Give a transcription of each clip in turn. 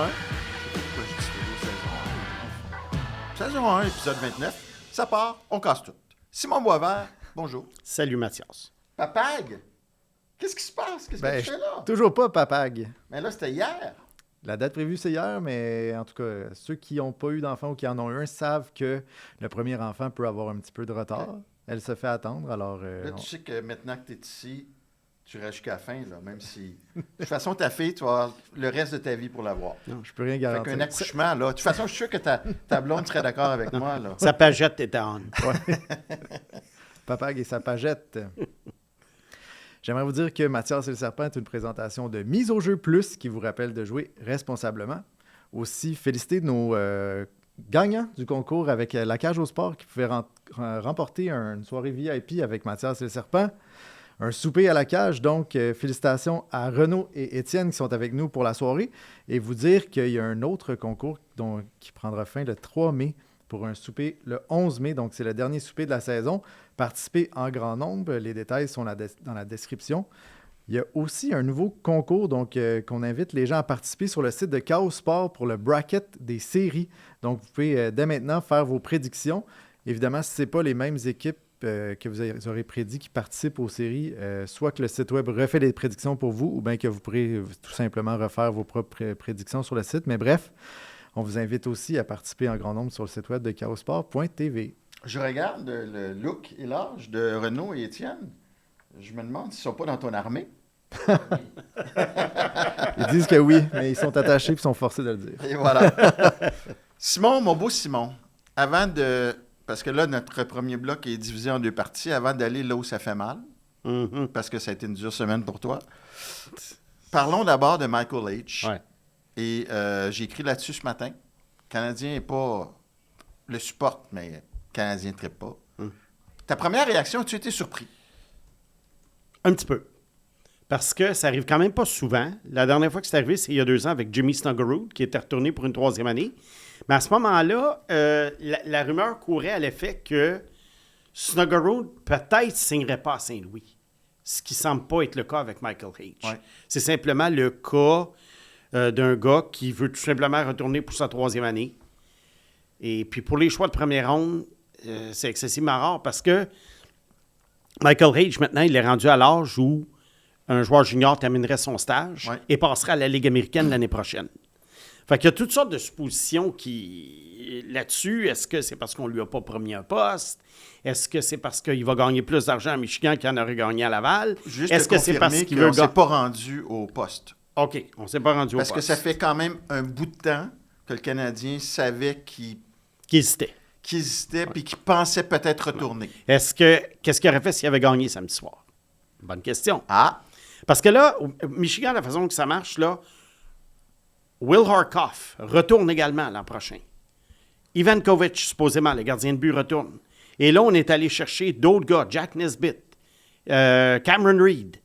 1. Pourquoi je dis Philo, saison 1, épisode 29. Ça part, on casse tout. Simon Boisvert, bonjour. Salut Mathias. Papag, qu'est-ce qui se passe? Qu'est-ce que tu fais là? Toujours pas Papag. Mais là, c'était hier. La date prévue, c'est hier, mais en tout cas, ceux qui n'ont pas eu d'enfant ou qui en ont eu un savent que le premier enfant peut avoir un petit peu de retard. Okay. Elle se fait attendre, alors... Là, tu sais que maintenant que tu es ici, tu restes jusqu'à la fin, là, même si... De toute façon, ta fille, tu vas avoir le reste de ta vie pour l'avoir. Non, je peux rien garantir. Fait qu'un accouchement, là... De toute façon, je suis sûr que ta blonde serait d'accord avec moi, là. Sa pagette était on. Ouais. Papag et sa pagette. J'aimerais vous dire que Mathias et le Serpent est une présentation de Mise au jeu plus qui vous rappelle de jouer responsablement. Aussi, féliciter nos gagnants du concours avec la cage au sport qui pouvaient remporter une soirée VIP avec Mathias et le Serpent. Un souper à la cage, donc félicitations à Renaud et Étienne qui sont avec nous pour la soirée. Et vous dire qu'il y a un autre concours qui prendra fin le 3 mai pour un souper le 11 mai. Donc, c'est le dernier souper de la saison. Participez en grand nombre. Les détails sont dans la description. Il y a aussi un nouveau concours donc qu'on invite les gens à participer sur le site de Chaos Sport pour le bracket des séries. Donc, vous pouvez dès maintenant faire vos prédictions. Évidemment, si ce n'est pas les mêmes équipes que vous aurez prédit qui participent aux séries, soit que le site web refait les prédictions pour vous ou bien que vous pourrez tout simplement refaire vos propres prédictions sur le site. Mais bref, on vous invite aussi à participer en grand nombre sur le site web de chaosport.tv. Je regarde le look et l'âge de Renaud et Étienne. Je me demande s'ils ne sont pas dans ton armée. Ils disent que oui, mais ils sont attachés et sont forcés de le dire. Et voilà. Simon, mon beau Simon, avant de... Parce que là, notre premier bloc est divisé en deux parties. Avant d'aller là où ça fait mal, parce que ça a été une dure semaine pour toi, parlons d'abord de Michael H. Ouais. Et j'ai écrit là-dessus ce matin. Le Canadien n'est pas... Le supporte, mais le Canadien ne trippe pas. Ta première réaction, as-tu été surpris? Un petit peu. Parce que ça arrive quand même pas souvent. La dernière fois que c'est arrivé, c'est il y a 2 ans avec Jimmy Snuggerud, qui était retourné pour une 3e année. Mais à ce moment-là, la rumeur courait à l'effet que Snuggerud peut-être signerait pas à Saint-Louis. Ce qui semble pas être le cas avec Michael H. Ouais. C'est simplement le cas d'un gars qui veut tout simplement retourner pour sa 3e année. Et puis pour les choix de première ronde, c'est excessivement rare parce que Michael H, maintenant, il est rendu à l'âge où un joueur junior terminerait son stage et passerait à la Ligue américaine l'année prochaine. Fait qu'il y a toutes sortes de suppositions là-dessus. Est-ce que c'est parce qu'on ne lui a pas promis un poste? Est-ce que c'est parce qu'il va gagner plus d'argent à Michigan qu'il en aurait gagné à Laval? Juste Est-ce que c'est parce qu'il veut ne s'est pas rendu au poste? OK, on ne s'est pas rendu au poste. Parce que ça fait quand même un bout de temps que le Canadien savait qu'il hésitait. Puis qu'il pensait peut-être retourner. Qu'est-ce qu'il aurait fait s'il avait gagné samedi soir? Bonne question. Ah! Parce que là, Michigan, la façon que ça marche, là, Will Harkoff retourne également l'an prochain. Ivan Kovic, supposément, le gardien de but, retourne. Et là, on est allé chercher d'autres gars, Jack Nesbitt, Cameron Reed,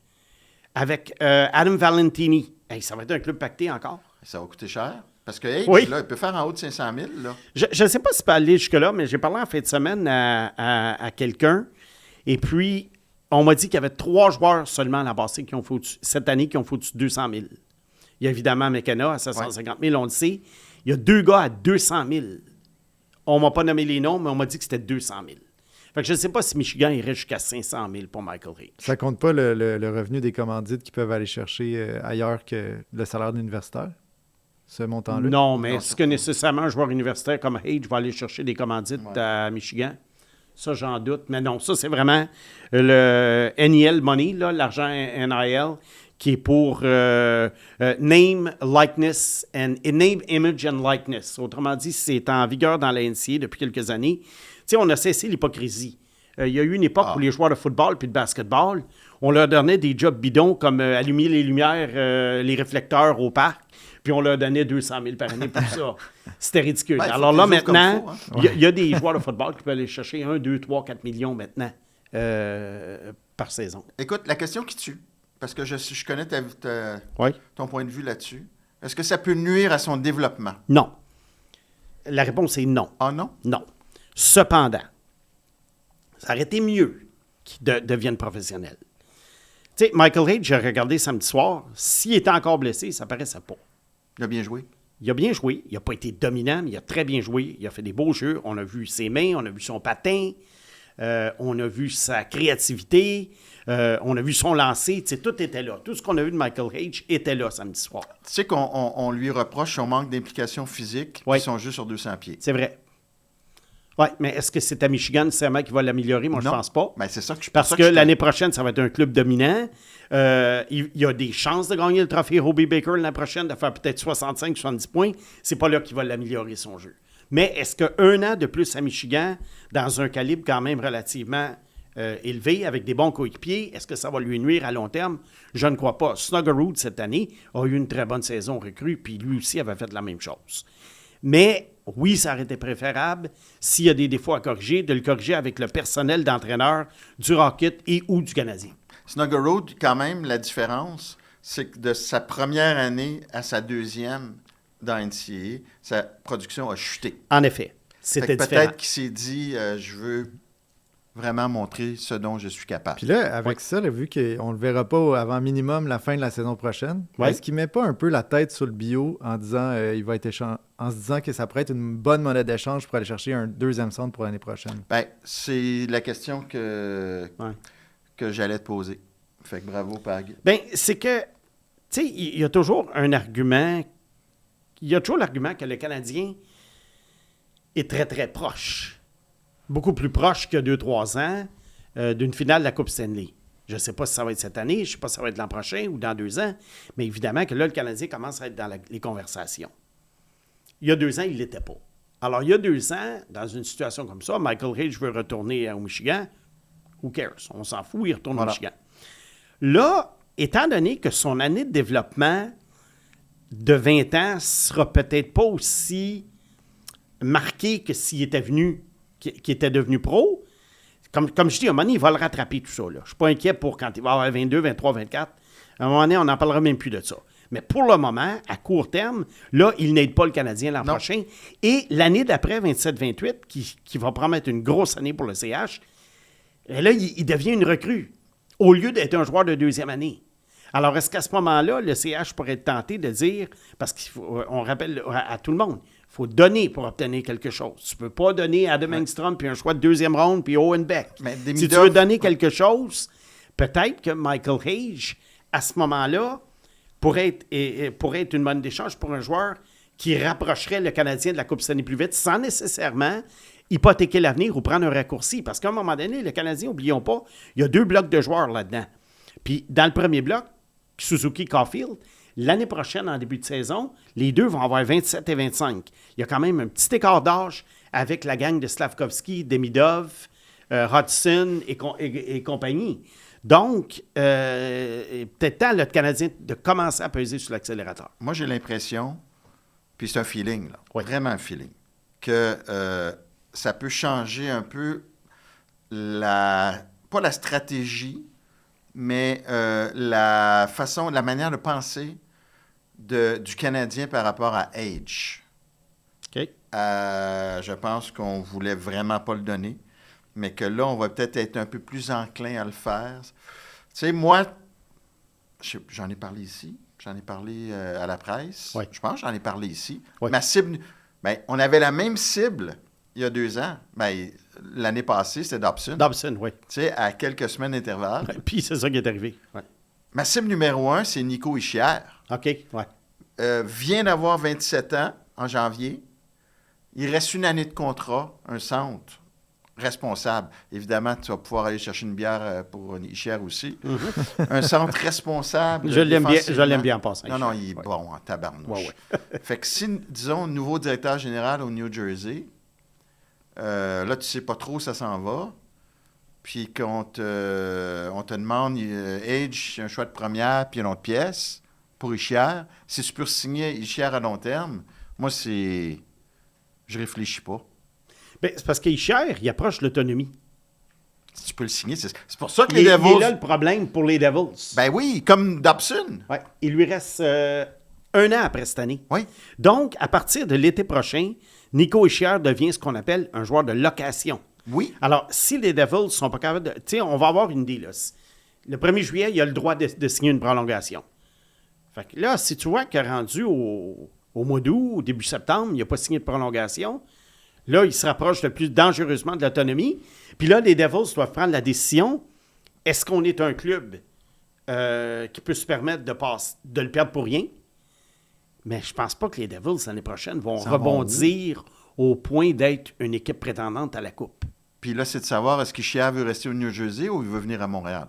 avec Adam Valentini. Hey, ça va être un club pacté encore. Ça va coûter cher. Parce que, hey, oui. Là, il peut faire en haut de 500 000. Là. Je ne sais pas si ça peut aller jusque-là, mais j'ai parlé en fin de semaine à quelqu'un. Et puis, on m'a dit qu'il y avait 3 joueurs seulement à la base cette année qui ont fait au-dessus de 200 000. Il y a évidemment McKenna à 750 000, on le sait. Il y a 2 gars à 200 000. On ne m'a pas nommé les noms, mais on m'a dit que c'était 200 000. Fait que je ne sais pas si Michigan irait jusqu'à 500 000 pour Michael H. Ça ne compte pas le revenu des commandites qu'ils peuvent aller chercher ailleurs que le salaire d'universitaire, ce montant-là? Non, mais est-ce que nécessairement un joueur universitaire comme H va aller chercher des commandites à Michigan? Ça, j'en doute. Mais non, ça, c'est vraiment le NIL money, là, l'argent NIL, qui est pour name, likeness, name, image and likeness. Autrement dit, c'est en vigueur dans la NCAA depuis quelques années. Tu sais, on a cessé l'hypocrisie. Il y a eu une époque où les joueurs de football puis de basketball, on leur donnait des jobs bidons comme allumer les lumières, les réflecteurs au parc, puis on leur donnait 200 000 par année pour ça. C'était ridicule. Ben, alors là, maintenant, il y a des joueurs de football qui peuvent aller chercher 1, 2, 3, 4 millions maintenant par saison. Écoute, la question qui tue, parce que je connais ton point de vue là-dessus, est-ce que ça peut nuire à son développement? Non. La réponse est non. Ah non? Non. Cependant, ça aurait été mieux qu'il devienne professionnel. Tu sais, Michael H, j'ai regardé samedi soir, s'il était encore blessé, ça paraissait pas. Il a bien joué. Il a bien joué. Il n'a pas été dominant, mais il a très bien joué. Il a fait des beaux jeux. On a vu ses mains, on a vu son patin, on a vu sa créativité, on a vu son lancer. Tu sais, tout était là. Tout ce qu'on a vu de Michael Hage était là samedi soir. Tu sais qu'on lui reproche son manque d'implication physique et son jeu sur 200 pieds. C'est vrai. Oui, mais est-ce que c'est à Michigan nécessairement qui va l'améliorer? Moi, je ne pense pas. Ben, c'est ça que je Parce que l'année prochaine, ça va être un club dominant. Il y a des chances de gagner le trophée Hobey Baker l'année prochaine, de faire peut-être 65-70 points. C'est pas là qu'il va l'améliorer son jeu. Mais est-ce qu'un an de plus à Michigan, dans un calibre quand même relativement élevé, avec des bons coéquipiers, est-ce que ça va lui nuire à long terme? Je ne crois pas. Snuggerud, cette année, a eu une très bonne saison recrue, puis lui aussi avait fait la même chose. Mais oui, ça aurait été préférable, s'il y a des défauts à corriger, de le corriger avec le personnel d'entraîneur du Rocket et ou du Canadien. Snuggerud, quand même, la différence, c'est que de sa première année à sa deuxième dans NCAA, sa production a chuté. En effet, c'était différent. Peut-être qu'il s'est dit, je veux vraiment montrer ce dont je suis capable. Puis là, avec ça, là, vu qu'on ne le verra pas avant minimum la fin de la saison prochaine, est-ce qu'il ne met pas un peu la tête sur le bio en disant il va être en se disant que ça pourrait être une bonne monnaie d'échange pour aller chercher un deuxième centre pour l'année prochaine? Bien, c'est la question que j'allais te poser. Fait que bravo, Pag. Bien, c'est que, tu sais, il y a toujours un argument. Il y a toujours l'argument que le Canadien est très, très proche. Beaucoup plus proche qu'il y a 2-3 ans d'une finale de la Coupe Stanley. Je ne sais pas si ça va être cette année, je ne sais pas si ça va être l'an prochain ou dans 2 ans, mais évidemment que là, le Canadien commence à être dans les conversations. Il y a 2 ans, il ne l'était pas. Alors, il y a 2 ans, dans une situation comme ça, Michael Hage veut retourner au Michigan. Who cares? On s'en fout, il retourne au Michigan. Là, étant donné que son année de développement de 20 ans ne sera peut-être pas aussi marquée que s'il était venu, qui était devenu pro, comme je dis, à un moment donné, il va le rattraper tout ça. Là. Je ne suis pas inquiet pour quand il va avoir 22, 23, 24. À un moment donné, on n'en parlera même plus de ça. Mais pour le moment, à court terme, là, il n'aide pas le Canadien l'an prochain. Et l'année d'après, 27-28, qui va promettre une grosse année pour le CH, là, il devient une recrue, au lieu d'être un joueur de deuxième année. Alors, est-ce qu'à ce moment-là, le CH pourrait être tenté de dire, parce qu'on rappelle à tout le monde, il faut donner pour obtenir quelque chose. Tu ne peux pas donner à Adam Engstrom puis un choix de deuxième ronde puis Owen Beck. Si tu veux donner quelque chose, peut-être que Michael Hage, à ce moment-là, pourrait être une monnaie d'échange pour un joueur qui rapprocherait le Canadien de la Coupe Stanley plus vite sans nécessairement hypothéquer l'avenir ou prendre un raccourci. Parce qu'à un moment donné, le Canadien, n'oublions pas, il y a 2 blocs de joueurs là-dedans. Puis dans le premier bloc, Suzuki-Caulfield, l'année prochaine, en début de saison, les deux vont avoir 27 et 25. Il y a quand même un petit écart d'âge avec la gang de Slavkovski, Demidov, Hudson et compagnie. Donc, peut-être temps, le Canadien, de commencer à peser sur l'accélérateur. Moi, j'ai l'impression, puis c'est un feeling, là, vraiment un feeling, que ça peut changer un peu pas la stratégie, mais la manière de penser du Canadien par rapport à Hage. OK. Je pense qu'on ne voulait vraiment pas le donner, mais que là, on va peut-être être un peu plus enclin à le faire. Tu sais, moi, j'en ai parlé ici, j'en ai parlé à la presse. Oui. Je pense que j'en ai parlé ici. Oui. Ma cible, on avait la même cible il y a 2 ans. L'année passée, c'était Dobson. Dobson, oui. Tu sais, à quelques semaines d'intervalle. Ouais, puis c'est ça qui est arrivé. Ouais. Ma cible numéro 1, c'est Nico Hischier. OK, oui. Vient d'avoir 27 ans en janvier. Il reste une année de contrat, un centre responsable. Évidemment, tu vas pouvoir aller chercher une bière pour Hischier aussi. Mm-hmm. Un centre responsable. Je l'aime bien en passant. Non, il est bon en tabarnouche. Fait que si, disons, nouveau directeur général au New Jersey, là, tu sais pas trop où ça s'en va, puis qu'on te demande, Hage, un choix de première, puis une autre pièce pour Hischier, si tu peux signer Hischier à long terme, moi, je réfléchis pas. Bien, c'est parce qu'Hischier, il approche l'autonomie. Si tu peux le signer, c'est pour ça que les Devils... Il est là le problème pour les Devils. Ben oui, comme Dobson. Ouais. Il lui reste 1 an après cette année. Oui. Donc, à partir de l'été prochain, Nico Hischier devient ce qu'on appelle un joueur de location. Oui. Alors, si les Devils sont pas capables de... Tu sais, on va avoir une idée, là. Le 1er juillet, il a le droit de signer une prolongation. Fait que là, si tu vois qu'il est rendu au au mois d'août, au début septembre. Il n'a pas signé de prolongation. Là, il se rapproche le plus dangereusement de l'autonomie. Puis là, les Devils doivent prendre la décision. Est-ce qu'on est un club qui peut se permettre de le perdre pour rien? Mais je pense pas que les Devils, l'année prochaine, vont rebondir au point d'être une équipe prétendante à la Coupe. Puis là, c'est de savoir, est-ce qu'Ishia veut rester au New Jersey ou il veut venir à Montréal?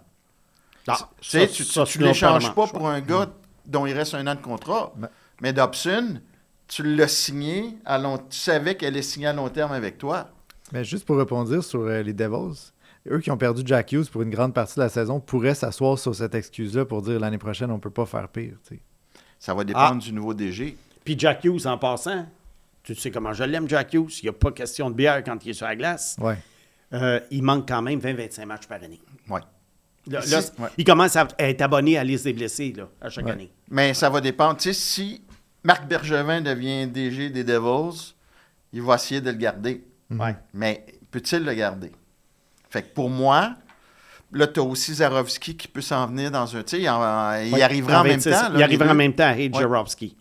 Tu ne l'échanges pas pour un gars dont il reste 1 an de contrat. Mais Dobson, tu l'as signé, tu savais qu'elle allait signer à long terme avec toi. Mais juste pour répondre sur les Devils, eux qui ont perdu Jack Hughes pour une grande partie de la saison pourraient s'asseoir sur cette excuse-là pour dire l'année prochaine, on ne peut pas faire pire. T'sais. Ça va dépendre du nouveau DG. Puis Jack Hughes, en passant, tu sais comment je l'aime, Jack Hughes. Il n'y a pas question de bière quand il est sur la glace. Ouais. Il manque quand même 20-25 matchs par année. Oui. Là, il commence à être abonné à la liste des blessés là, à chaque année. Mais ça va dépendre. Tu sais, si Marc Bergevin devient DG des Devils, il va essayer de le garder. Ouais. Mais peut-il le garder? Fait que pour moi, là, tu as aussi Zarovski qui peut s'en venir dans un... Tu sais, il arrivera en même temps. Là, il arrivera en même temps à Zarovski.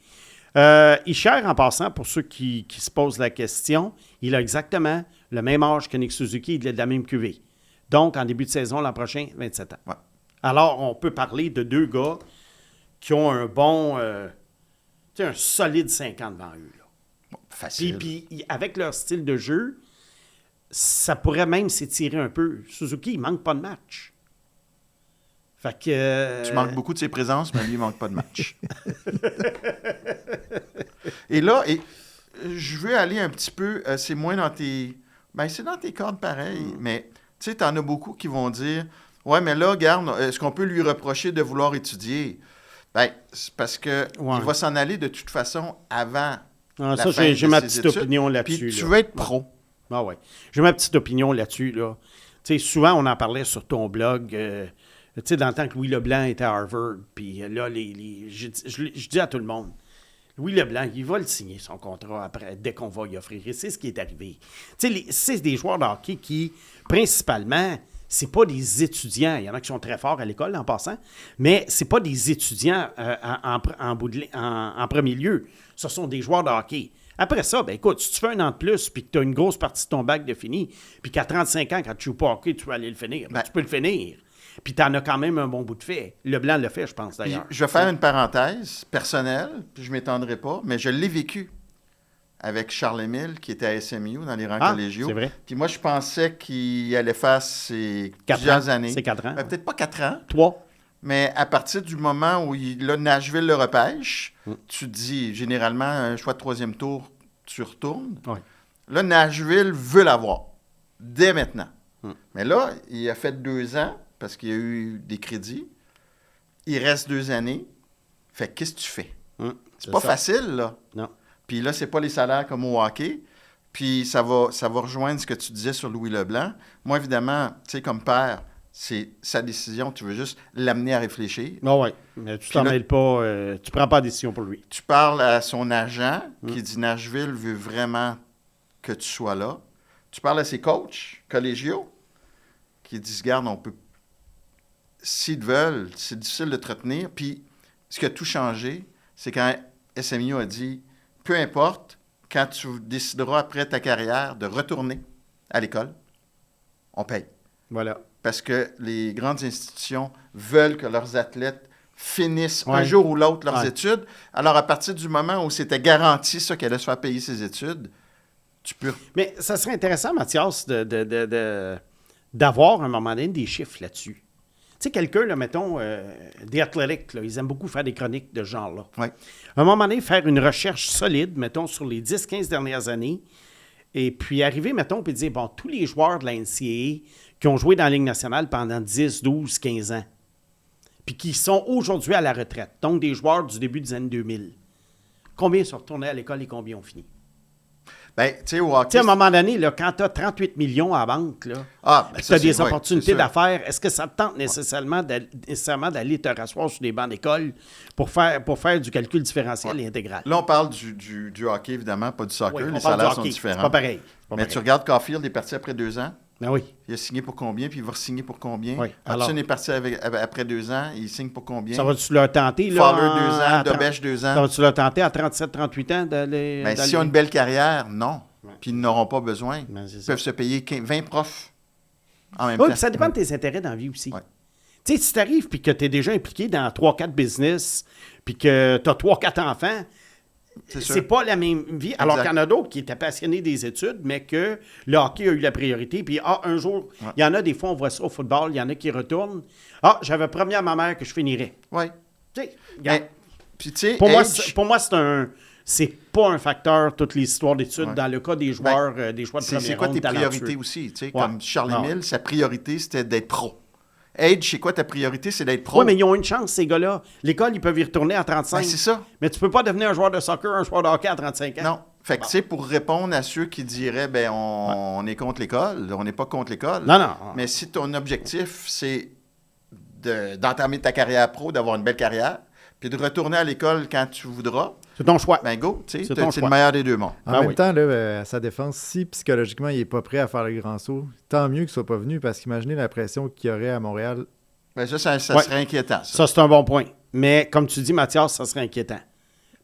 Isher, en passant, pour ceux qui se posent la question, il a exactement le même âge que Nick Suzuki, il est de la même QV. Donc, en début de saison, l'an prochain, 27 ans. Ouais. Alors, on peut parler de 2 gars qui ont un bon... un solide 5 ans devant eux. Là. Bon, facile. Puis, avec leur style de jeu, ça pourrait même s'étirer un peu. Suzuki, il manque pas de match. Fait que... Tu manques beaucoup de ses présences, mais lui, il manque pas de match. Et là, je veux aller un petit peu... c'est moins dans tes... Ben, c'est dans tes cordes pareil, mais... Tu sais, t'en as beaucoup qui vont dire « Ouais, mais là, regarde, est-ce qu'on peut lui reprocher de vouloir étudier? » Bien, c'est parce qu'il va s'en aller de toute façon avant la ça, fin j'ai de ma ses petite études. opinion là-dessus. Puis tu là. veux être pro. Ah ouais. J'ai ma petite opinion là-dessus. Là. Tu sais, souvent, on en parlait sur ton blog. Tu sais, dans le temps que Louis Leblanc était à Harvard, puis là, je dis à tout le monde, Louis Leblanc, il va le signer, son contrat, après, dès qu'on va y offrir. Et c'est ce qui est arrivé. Tu sais, c'est des joueurs de hockey qui, principalement, c'est pas des étudiants. Il y en a qui sont très forts à l'école, en passant, mais c'est pas des étudiants en premier lieu. Ce sont des joueurs de hockey. Après ça, ben écoute, si tu fais 1 an de plus, puis que tu as une grosse partie de ton bac de fini, puis qu'à 35 ans, quand tu joues pas au hockey, tu vas aller le finir. Ben, tu peux le finir. Puis tu en as quand même un bon bout de fait. Leblanc le fait, je pense, d'ailleurs. Je vais faire une parenthèse personnelle, puis je ne m'étendrai pas, mais je l'ai vécu avec Charles-Émile, qui était à SMU dans les rangs collégiaux. C'est vrai. Puis moi, je pensais qu'il allait faire plusieurs années. C'est 4 ans. Ben, peut-être pas 4 ans. 3. Mais à partir du moment où Nashville le repêche, tu te dis, généralement, un choix de 3e tour, tu retournes. Oui. Là, Nashville veut l'avoir, dès maintenant. Mais là, il a fait 2 ans, parce qu'il y a eu des crédits. Il reste 2 années. Fait qu'est-ce que tu fais? C'est pas facile, là. Non. Puis là, c'est pas les salaires comme au hockey. Puis ça va rejoindre ce que tu disais sur Louis Leblanc. Moi, évidemment, tu sais, comme père, c'est sa décision. Tu veux juste l'amener à réfléchir. Ah oui, mais tu t'en mêles pas. Tu prends pas de décision pour lui. Tu parles à son agent qui dit Nashville veut vraiment que tu sois là. Tu parles à ses coachs collégiaux qui disent, regarde, on peut... S'ils veulent, c'est difficile de te retenir. Puis, ce qui a tout changé, c'est quand SMU a dit, peu importe, quand tu décideras après ta carrière de retourner à l'école, on paye. Voilà. Parce que les grandes institutions veulent que leurs athlètes finissent un jour ou l'autre leurs études. Alors, à partir du moment où c'était garanti ça qu'elle allait se faire payer ses études, tu peux... Mais ça serait intéressant, Mathias, d'avoir à un moment donné des chiffres là-dessus. Tu sais, quelqu'un, là, mettons, des Athletic, là, ils aiment beaucoup faire des chroniques de ce genre-là. Oui. À un moment donné, faire une recherche solide, mettons, sur les 10-15 dernières années, et puis arriver, mettons, puis dire, bon, tous les joueurs de la NCAA qui ont joué dans la Ligue nationale pendant 10, 12, 15 ans, puis qui sont aujourd'hui à la retraite, donc des joueurs du début des années 2000, combien sont retournés à l'école et combien ont fini? Ben, tu sais, au hockey... Tu sais, à un moment donné, là, quand tu as 38 millions à la banque, là, tu as des opportunités d'affaires, est-ce que ça te tente nécessairement d'aller te rasseoir sur des bancs d'école pour faire du calcul différentiel et intégral? Là, on parle du hockey, évidemment, pas du soccer. Les salaires sont différents. C'est pas pareil. Mais tu regardes Caulfield, il est parti après 2 ans. Ben oui. Il a signé pour combien, puis il va signer pour combien? Oui. Hudson est parti après 2 ans, il signe pour combien? Ça va-tu leur tenter, là? Fowler, 2 ans, Dobèche, 2 ans. Ça va-tu leur tenter à 37-38 ans d'aller... Ben, s'ils ont une belle carrière, non. Ouais. Puis ils n'auront pas besoin. Ben, Ils peuvent se payer 20 profs en même Oui, temps. puis ça dépend de tes intérêts dans la vie aussi. Ouais. Tu sais, si tu arrives puis que tu es déjà impliqué dans 3-4 business, puis que tu as 3-4 enfants, c'est pas la même vie. Alors qu'il y en a d'autres qui étaient passionnés des études, mais que le hockey a eu la priorité. Puis, un jour, il y en a des fois, on voit ça au football, il y en a qui retournent. J'avais promis à ma mère que je finirais. Oui. Tu sais, puis, tu sais, pour moi, c'est pas un facteur, toutes les histoires d'études. Ouais. Dans le cas des joueurs, des choix de première c'est quoi ronde tes priorités talentueux. aussi? Tu sais, Ouais. Comme Charlie Non. Mille, sa priorité, c'était d'être pro. Age, c'est quoi ta priorité? C'est d'être pro. Oui, mais ils ont une chance, ces gars-là. L'école, ils peuvent y retourner à 35. Ben, c'est ça. Mais tu peux pas devenir un joueur de soccer, un joueur de hockey à 35 ans. Non. Fait que, tu sais, pour répondre à ceux qui diraient, ben, on est contre l'école, on n'est pas contre l'école. Non. Mais si ton objectif, c'est d'entamer ta carrière pro, d'avoir une belle carrière, puis de retourner à l'école quand tu voudras, C'est ton choix. ben go, tu sais, C'est ton c'est choix. le meilleur des deux mondes. En Ah même oui. temps, là, à sa défense, si psychologiquement il n'est pas prêt à faire le grand saut, tant mieux qu'il ne soit pas venu, parce qu'imaginez la pression qu'il y aurait à Montréal. Ben ça Ouais. serait inquiétant, ça. Ça, c'est un bon point. Mais comme tu dis, Mathias, ça serait inquiétant.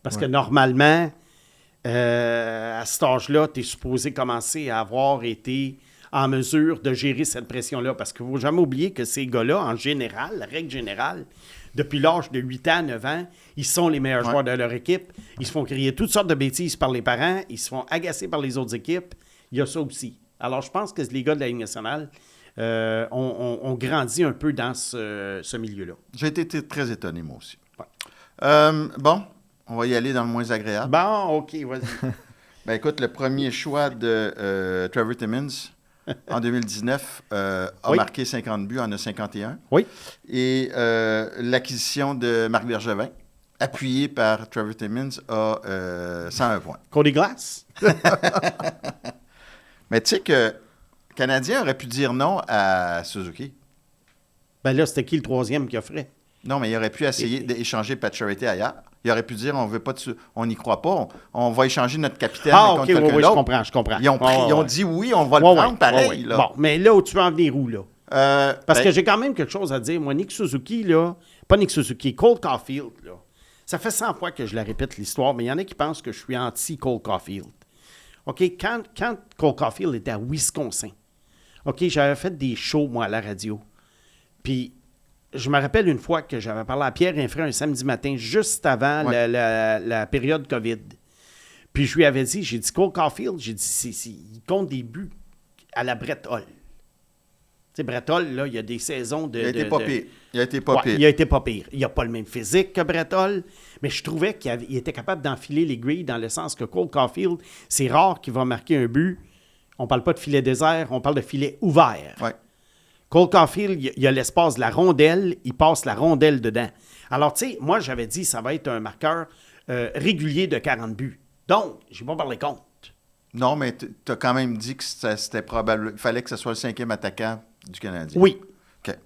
Parce que normalement, à cet âge-là, tu es supposé commencer à avoir été en mesure de gérer cette pression-là. Parce qu'il ne faut jamais oublier que ces gars-là, en général, la règle générale, depuis l'âge de 8 ans, 9 ans, ils sont les meilleurs joueurs de leur équipe. Ils se font crier toutes sortes de bêtises par les parents. Ils se font agacer par les autres équipes. Il y a ça aussi. Alors, je pense que les gars de la Ligue nationale ont grandi un peu dans ce milieu-là. J'ai été très étonné, moi aussi. Ouais. Bon, on va y aller dans le moins agréable. Bon, OK, vas-y. Ben écoute, le premier choix de Trevor Timmins en 2019 a Oui. marqué 50 buts, en a 51. Oui. Et l'acquisition de Marc Bergevin, appuyé par Trevor Timmins, a 101 points. Cody Glass? Mais tu sais que le Canadien aurait pu dire non à Suzuki. Ben là, c'était qui le troisième qui offrait? Non, mais il aurait pu essayer d'échanger Pacioretty ailleurs. Il aurait pu dire, on n'y croit pas, on va échanger notre capitaine Ah, contre OK, quelqu'un oui, je d'autre. comprends. Ils ont dit oui, on va le Ouais, prendre ouais, pareil. ouais. Là. Bon, mais là où tu veux en venir où, là? Parce Ben, que j'ai quand même quelque chose à dire. Moi, Nick Suzuki, là, pas Nick Suzuki, Cole Caulfield, là, ça fait 100 fois que je la répète l'histoire, mais il y en a qui pensent que je suis anti-Cole Caulfield. OK, quand Cole Caulfield était à Wisconsin, OK, j'avais fait des shows, moi, à la radio. Puis, je me rappelle une fois que j'avais parlé à Pierre Infray un samedi matin, juste avant Ouais. la période COVID. Puis, je lui avais dit, j'ai dit, Cole Caulfield, j'ai dit, il compte des buts à la Brett Hull. Tu sais, Brett Hull, là, il y a des saisons de... il a été pas pire. Il a été pas Ouais, pire. il a été pas pire. Il n'a pas le même physique que Brett Hull, mais je trouvais qu'il était capable d'enfiler les grilles dans le sens que Cole Caulfield, c'est rare qu'il va marquer un but. On parle pas de filet désert, on parle de filet ouvert. Ouais. Cole Caulfield, il y a l'espace de la rondelle, il passe la rondelle dedans. Alors, tu sais, moi, j'avais dit ça va être un marqueur régulier de 40 buts. Donc, j'ai pas parlé contre. Non, mais tu as quand même dit que c'était probable. Il fallait que ce soit le 5e attaquant du Canadien. Oui, OK.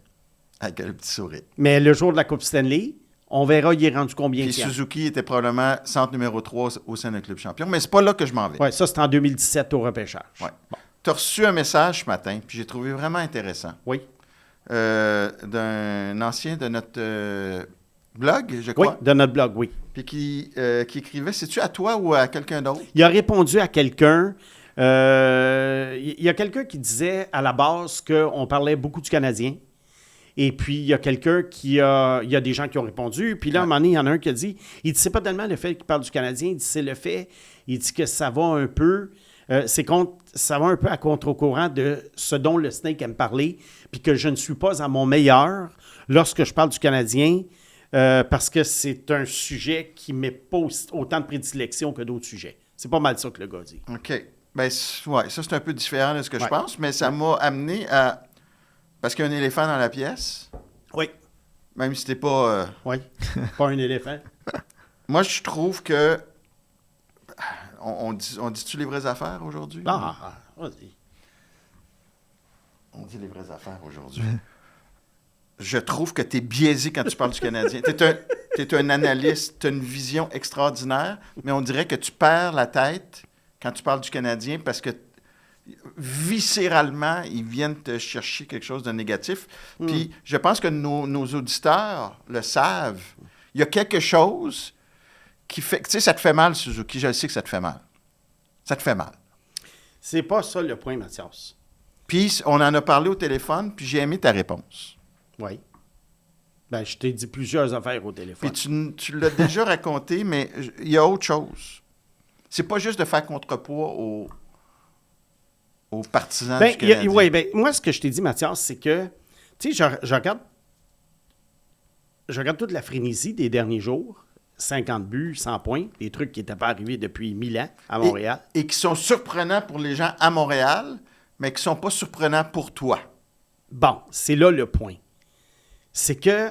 Avec un petit sourire. mais le jour de la Coupe Stanley, on verra il est rendu combien. Puis Suzuki était probablement centre numéro 3 au sein d'un club champion. Mais c'est pas là que je m'en vais. Oui, ça, c'est en 2017 au repêchage. Ouais. Tu as reçu un message ce matin, puis j'ai trouvé vraiment intéressant, Oui. d'un ancien de notre blog, je Oui, crois, de notre blog, oui. puis qui écrivait, c'est-tu à toi ou à quelqu'un d'autre? Il a répondu à quelqu'un. Il y a quelqu'un qui disait à la base qu'on parlait beaucoup du Canadien. Et puis, il y a quelqu'un il y a des gens qui ont répondu. Puis là, à un moment donné, il y en a un qui a dit, il dit, c'est pas tellement le fait qu'il parle du Canadien, il dit, c'est le fait, il dit que ça va un peu, ça va un peu à contre-courant de ce dont le Snake aime parler, puis que je ne suis pas à mon meilleur lorsque je parle du Canadien, parce que c'est un sujet qui ne met pas autant de prédilection que d'autres sujets. C'est pas mal ça que le gars dit. OK. Ben, ouais, ça, c'est un peu différent de ce que je Ouais. pense, mais ça m'a amené à... Parce qu'il y a un éléphant dans la pièce, Oui. même si t'es pas... Oui. Pas un éléphant. Moi, je trouve que... On dit-tu les vraies affaires aujourd'hui? Vas-y. On dit les vraies affaires aujourd'hui. Je trouve que tu es biaisé quand tu parles du Canadien. Tu es un analyste, tu as une vision extraordinaire, mais on dirait que tu perds la tête quand tu parles du Canadien parce que viscéralement, ils viennent te chercher quelque chose de négatif. Puis je pense que nos auditeurs le savent. Il y a quelque chose qui fait... Tu sais, ça te fait mal, Suzuki. Je sais que ça te fait mal. Ça te fait mal. C'est pas ça le point, Mathias. Puis on en a parlé au téléphone, puis j'ai aimé ta réponse. Oui. Ben, je t'ai dit plusieurs affaires au téléphone. Puis tu l'as déjà raconté, mais il y a autre chose. C'est pas juste de faire contrepoids aux partisans du Canadien. Oui, moi, ce que je t'ai dit, Mathias, c'est que, tu sais, je regarde toute la frénésie des derniers jours. 50 buts, 100 points, des trucs qui n'étaient pas arrivés depuis 1000 ans à Montréal. Et qui sont surprenants pour les gens à Montréal, mais qui ne sont pas surprenants pour toi. Bon, c'est là le point. C'est que,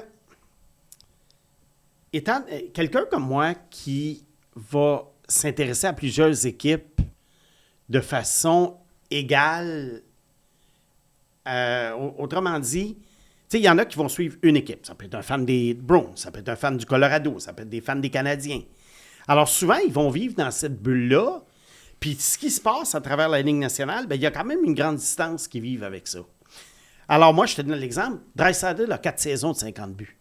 étant quelqu'un comme moi qui va s'intéresser à plusieurs équipes de façon égale, autrement dit, tu sais, il y en a qui vont suivre une équipe. Ça peut être un fan des Browns, ça peut être un fan du Colorado, ça peut être des fans des Canadiens. Alors souvent, ils vont vivre dans cette bulle-là, puis ce qui se passe à travers la Ligue nationale, bien, il y a quand même une grande distance qui vivent avec ça. Alors moi, je te donne l'exemple. Draisaitl a 4 saisons de 50 buts.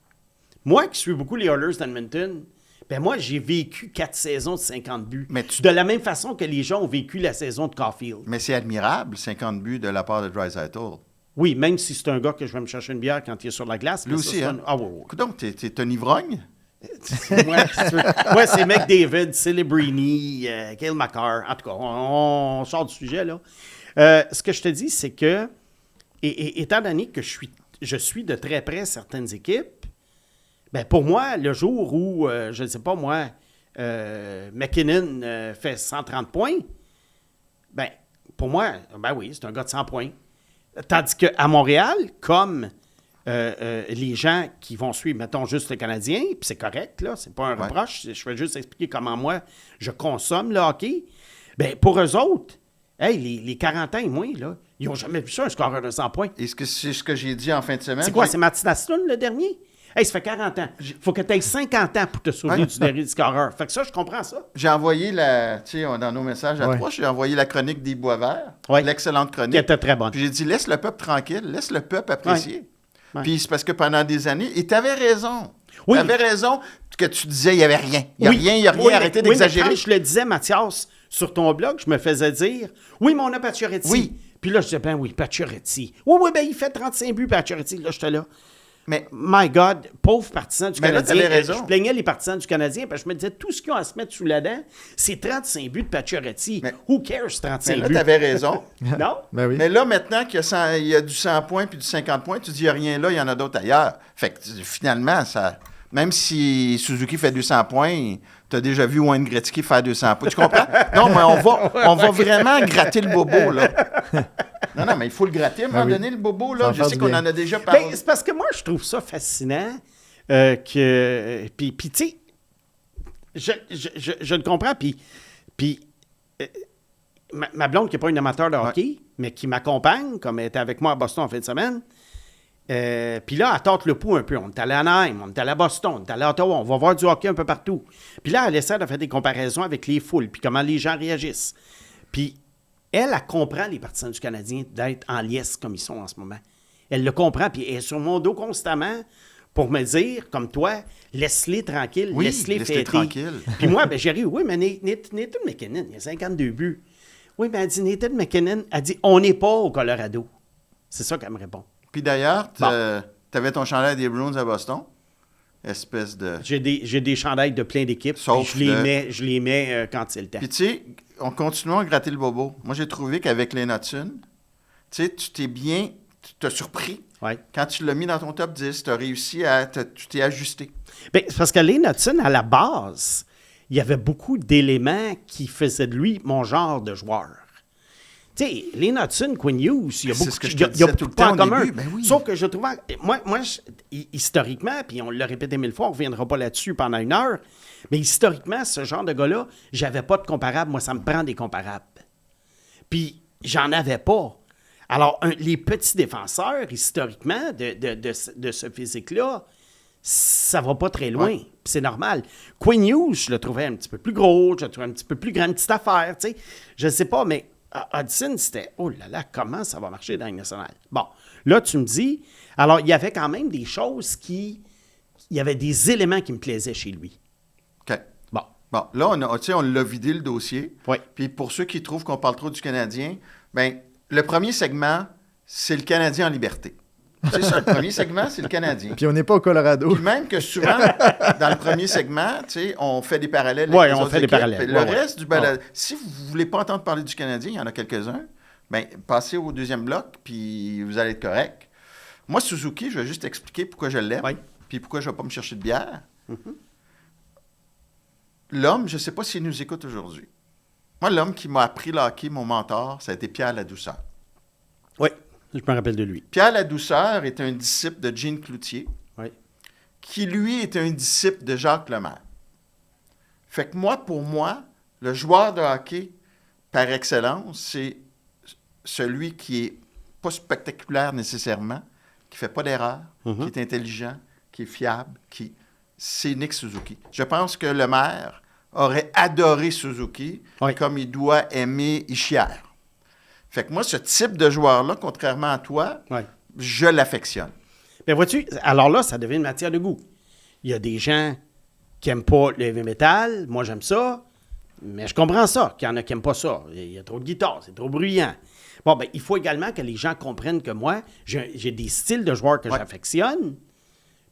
Moi, qui suis beaucoup les Oilers d'Edmonton, ben moi, j'ai vécu 4 saisons de 50 buts. De la même façon que les gens ont vécu la saison de Caulfield. Mais c'est admirable, 50 buts de la part de Draisaitl. Oui, même si c'est un gars que je vais me chercher une bière quand il est sur la glace. Lui aussi, hein? Ah oui. Donc, t'es un ivrogne? Moi, c'est McDavid, Celebrini, Cale Makar. En tout cas, on sort du sujet, là. Ce que je te dis, c'est que, étant donné que je suis de très près certaines équipes, ben pour moi, le jour où, je ne sais pas moi, McKinnon fait 130 points, ben pour moi, ben oui, c'est un gars de 100 points. Tandis qu'à Montréal, comme les gens qui vont suivre, mettons, juste le Canadien, puis c'est correct, là, c'est pas un reproche, je vais juste expliquer comment moi, je consomme le hockey. Bien, pour eux autres, hey, les 40 ans et moins, là, ils n'ont jamais vu ça, un scoreur de 100 points. Et c'est ce que j'ai dit en fin de semaine. C'est quoi, c'est Mathias Asselin, le dernier? Hey, ça fait 40 ans. Il faut que tu aies 50 ans pour te souvenir du dernier scoreur. Fait que ça, je comprends ça. J'ai envoyé dans nos messages à trois, j'ai envoyé la chronique des Boisverts, l'excellente chronique. Qui était très bonne. Puis j'ai dit, laisse le peuple tranquille, laisse le peuple apprécier. Ouais. Puis c'est parce que pendant des années, et tu avais raison. Oui. Tu avais raison que tu disais, il n'y avait rien. Il n'y a rien, arrêtez d'exagérer. Mais quand je le disais, Mathias, sur ton blog, je me faisais dire, oui, mais on a Pacioretty. Oui. Puis là, je disais, ben oui, Pacioretty. Oui, ben il fait 35 buts, Pacioretty. Là, j'étais là. Mais, my God, pauvre partisan du Canadien. Là, t'avais raison. Je plaignais les partisans du Canadien parce que je me disais, tout ce qu'ils ont à se mettre sous la dent, c'est 35 buts de Pacioretty. Who cares, 35 buts? Mais là, t'avais raison. Non? Ben oui. Mais là, maintenant qu'il y a du 100 points puis du 50 points, tu dis, il n'y a rien là, il y en a d'autres ailleurs. Fait que finalement, même si Suzuki fait 200 points, tu as déjà vu Wayne Gretzky faire 200 points. Tu comprends? Non, mais on va vraiment gratter le bobo, là. Non, mais il faut le gratter à un moment donné, le bobo, là. Je sais qu'on en a déjà parlé. Ben, c'est parce que moi, je trouve ça fascinant que... Puis tu sais, je le comprends, puis ma blonde, qui n'est pas une amateur de hockey, mais qui m'accompagne, comme elle était avec moi à Boston en fin de semaine, puis là, elle tente le pouls un peu. On est allé à Anaheim, on est allé à Boston, on est allé à Ottawa, on va voir du hockey un peu partout. Puis là, elle essaie de faire des comparaisons avec les foules, puis comment les gens réagissent. Puis elle comprend les partisans du Canadien d'être en liesse comme ils sont en ce moment. Elle le comprend, puis elle est sur mon dos constamment pour me dire, comme toi, laisse-les tranquilles, laisse-les fêter. Tranquille. Puis moi, ben, j'ai ri, oui, mais Nathan McKinnon, il a 52 buts. Oui, mais elle dit, Nathan McKinnon, elle dit, on n'est pas au Colorado. C'est ça qu'elle me répond. Puis d'ailleurs, tu avais ton chandail des Bruins à Boston. Espèce de... J'ai des chandails de plein d'équipes. Sauf je les mets quand c'est le temps. Puis tu sais, on continue à gratter le bobo. Moi, j'ai trouvé qu'avec les Notsun, tu sais, tu t'as surpris. Ouais. Quand tu l'as mis dans ton top 10, tu as réussi tu t'es ajusté. Bien, c'est parce que Lane Hudson, à la base, il y avait beaucoup d'éléments qui faisaient de lui mon genre de joueur. Tu sais, Lane Hudson, Quinn Hughes, il y a beaucoup de points en commun. Ben oui. Sauf que je trouvais... Moi historiquement, puis on l'a répété 1000 fois, on ne reviendra pas là-dessus pendant une heure, mais historiquement, ce genre de gars-là, j'avais pas de comparable. Moi, ça me prend des comparables. Puis, j'en avais pas. Alors, les petits défenseurs, historiquement, de ce physique-là, ça va pas très loin. Puis c'est normal. Quinn Hughes, je le trouvais un petit peu plus gros, je le trouvais un petit peu plus grande petite affaire, tu sais. Je sais pas, mais Hudson, c'était, oh là là, comment ça va marcher dans la Ligue nationale? Bon, là, tu me dis, alors, il y avait quand même des choses il y avait des éléments qui me plaisaient chez lui. OK. Bon. Bon, là, on l'a vidé le dossier. Oui. Puis pour ceux qui trouvent qu'on parle trop du Canadien, bien, le premier segment, c'est le Canadien en liberté. C'est ça, le premier segment, c'est le Canadien. Puis on n'est pas au Colorado. Puis même que souvent, dans le premier segment, on fait des parallèles Oui, avec les on autres fait des équipes. parallèles. Puis le reste du balado, si vous ne voulez pas entendre parler du Canadien, il y en a quelques-uns, bien, passez au deuxième bloc, puis vous allez être correct. Moi, Suzuki, je vais juste expliquer pourquoi je l'aime, puis pourquoi je ne vais pas me chercher de bière. L'homme, je ne sais pas s'il nous écoute aujourd'hui. Moi, l'homme qui m'a appris le hockey, mon mentor, ça a été Pierre Ladouceur. Oui, je me rappelle de lui. Pierre Ladouceur est un disciple de Gene Cloutier, qui, lui, est un disciple de Jacques Lemaire. Fait que moi, pour moi, le joueur de hockey par excellence, c'est celui qui est pas spectaculaire nécessairement, qui fait pas d'erreur, qui est intelligent, qui est fiable, c'est Nick Suzuki. Je pense que Lemaire aurait adoré Suzuki comme il doit aimer Hischier. Fait que moi, ce type de joueur-là, contrairement à toi, je l'affectionne. Mais vois-tu, alors là, ça devient une matière de goût. Il y a des gens qui n'aiment pas le heavy metal. Moi, j'aime ça. Mais je comprends ça, qu'il y en a qui n'aiment pas ça. Il y a trop de guitare, c'est trop bruyant. Bon, ben, il faut également que les gens comprennent que moi, j'ai des styles de joueurs que j'affectionne.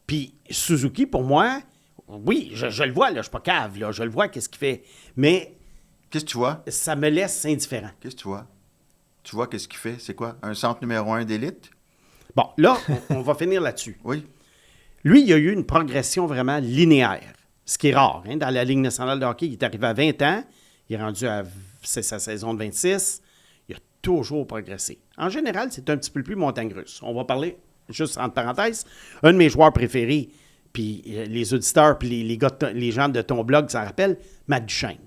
Puis Suzuki, pour moi, oui, je le vois, là, je ne suis pas cave, là, je le vois, qu'est-ce qu'il fait. Mais... Qu'est-ce que tu vois? Ça me laisse indifférent. Qu'est-ce que tu vois? Tu vois qu'est-ce qu'il fait? C'est quoi? Un centre numéro 1 d'élite? Bon, là, on va finir là-dessus. Oui. Lui, il a eu une progression vraiment linéaire, ce qui est rare. Hein? Dans la Ligue nationale de hockey, il est arrivé à 20 ans, il est rendu à c'est sa saison de 26, il a toujours progressé. En général, c'est un petit peu plus montagne russe. On va parler, juste entre parenthèses, un de mes joueurs préférés, puis les auditeurs, puis les gens de ton blog s'en rappellent, Matt Duchesne.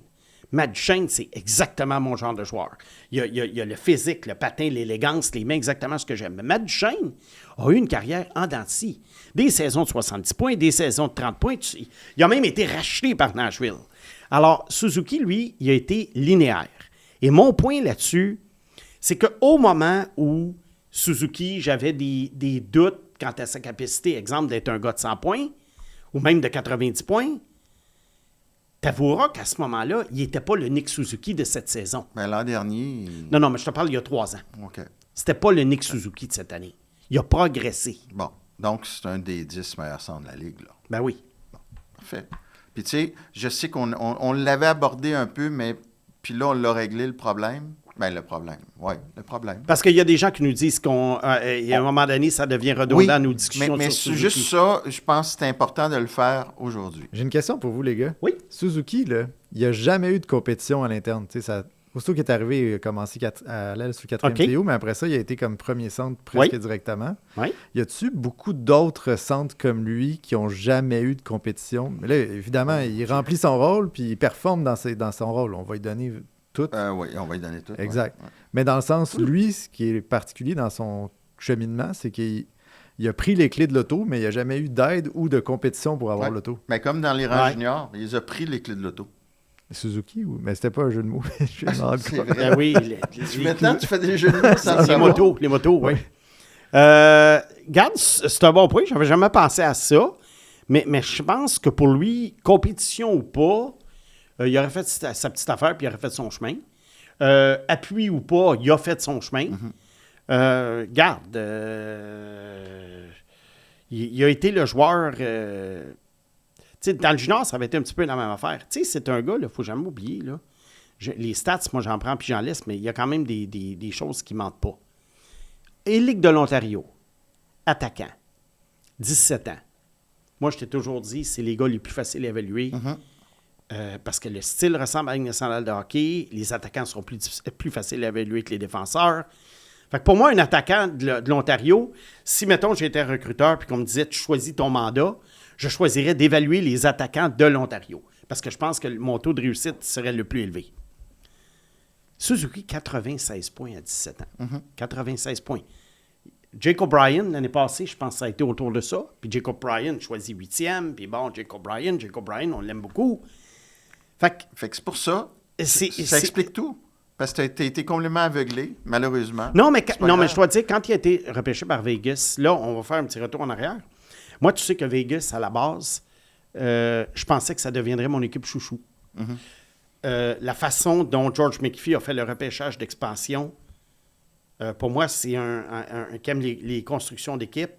Matt Duchesne, c'est exactement mon genre de joueur. Il y a le physique, le patin, l'élégance, les mains, exactement ce que j'aime. Mais Matt Duchesne a eu une carrière en dents de scie. Des saisons de 70 points, des saisons de 30 points. Il a même été racheté par Nashville. Alors, Suzuki, lui, il a été linéaire. Et mon point là-dessus, c'est qu'au moment où Suzuki, j'avais des doutes quant à sa capacité, exemple, d'être un gars de 100 points, ou même de 90 points, t'avoueras qu'à ce moment-là, il n'était pas le Nick Suzuki de cette saison. Mais l'an dernier... Non, mais je te parle il y a 3 ans. OK. C'était pas le Nick Suzuki de cette année. Il a progressé. Bon. Donc, c'est un des 10 meilleurs centres de la Ligue, là. Ben oui. Bon. Parfait. Puis, tu sais, je sais qu'on l'avait abordé un peu, mais... Puis là, on l'a réglé, le problème. Ben, le problème. Oui, le problème. Parce qu'il y a des gens qui nous disent qu'à un moment donné, ça devient redondant nos discussions mais sur c'est Suzuki. juste ça, je pense que c'est important de le faire aujourd'hui. J'ai une question pour vous, les gars. Oui. Suzuki, là, il n'y a jamais eu de compétition à l'interne. Aussitôt qu'il est arrivé, il a commencé à l'aile sur le 4e trio, mais après ça, il a été comme premier centre presque directement. Oui. Y a-tu beaucoup d'autres centres comme lui qui n'ont jamais eu de compétition? Mais là, évidemment, il remplit son rôle, puis il performe dans son rôle. On va lui donner tout. Oui, on va lui donner tout. Exact. Ouais. Mais dans le sens, lui, ce qui est particulier dans son cheminement, c'est qu'il a pris les clés de l'auto, mais il n'y a jamais eu d'aide ou de compétition pour avoir l'auto. Mais comme dans les rangs juniors, il a pris les clés de l'auto. Suzuki, mais c'était pas un jeu de mots. C'est vrai. Ben oui. Maintenant, tu fais des jeux de mots sans savoir. Les motos, oui. Regarde, c'est un bon point. Je n'avais jamais pensé à ça. Mais je pense que pour lui, compétition ou pas, il aurait fait sa petite affaire puis il aurait fait son chemin. Appui ou pas, il a fait son chemin. Garde, il a été le joueur... dans le junior, ça avait été un petit peu la même affaire. C'est un gars, il ne faut jamais oublier. Là, les stats, moi, j'en prends puis j'en laisse, mais il y a quand même des choses qui ne mentent pas. Et Ligue de l'Ontario, attaquant, 17 ans. Moi, je t'ai toujours dit, c'est les gars les plus faciles à évaluer. Parce que le style ressemble à la Ligue nationale de hockey. Les attaquants sont plus faciles à évaluer que les défenseurs. Fait que pour moi, un attaquant de l'Ontario, si, mettons, j'étais recruteur et qu'on me disait « tu choisis ton mandat », je choisirais d'évaluer les attaquants de l'Ontario. Parce que je pense que mon taux de réussite serait le plus élevé. Suzuki, 96 points à 17 ans. 96 points. Jake O'Brien, l'année passée, je pense que ça a été autour de ça. Puis Jake O'Brien choisit 8e. Puis bon, Jake O'Brien, on l'aime beaucoup. Fait que c'est pour ça. Ça explique tout. Parce que tu as été complètement aveuglé, malheureusement. Non, mais C'est pas grave. je dois dire, quand il a été repêché par Vegas, là, on va faire un petit retour en arrière. Moi, tu sais que Vegas, à la base, je pensais que ça deviendrait mon équipe chouchou. La façon dont George McPhee a fait le repêchage d'expansion, pour moi, c'est un qui aime les constructions d'équipe.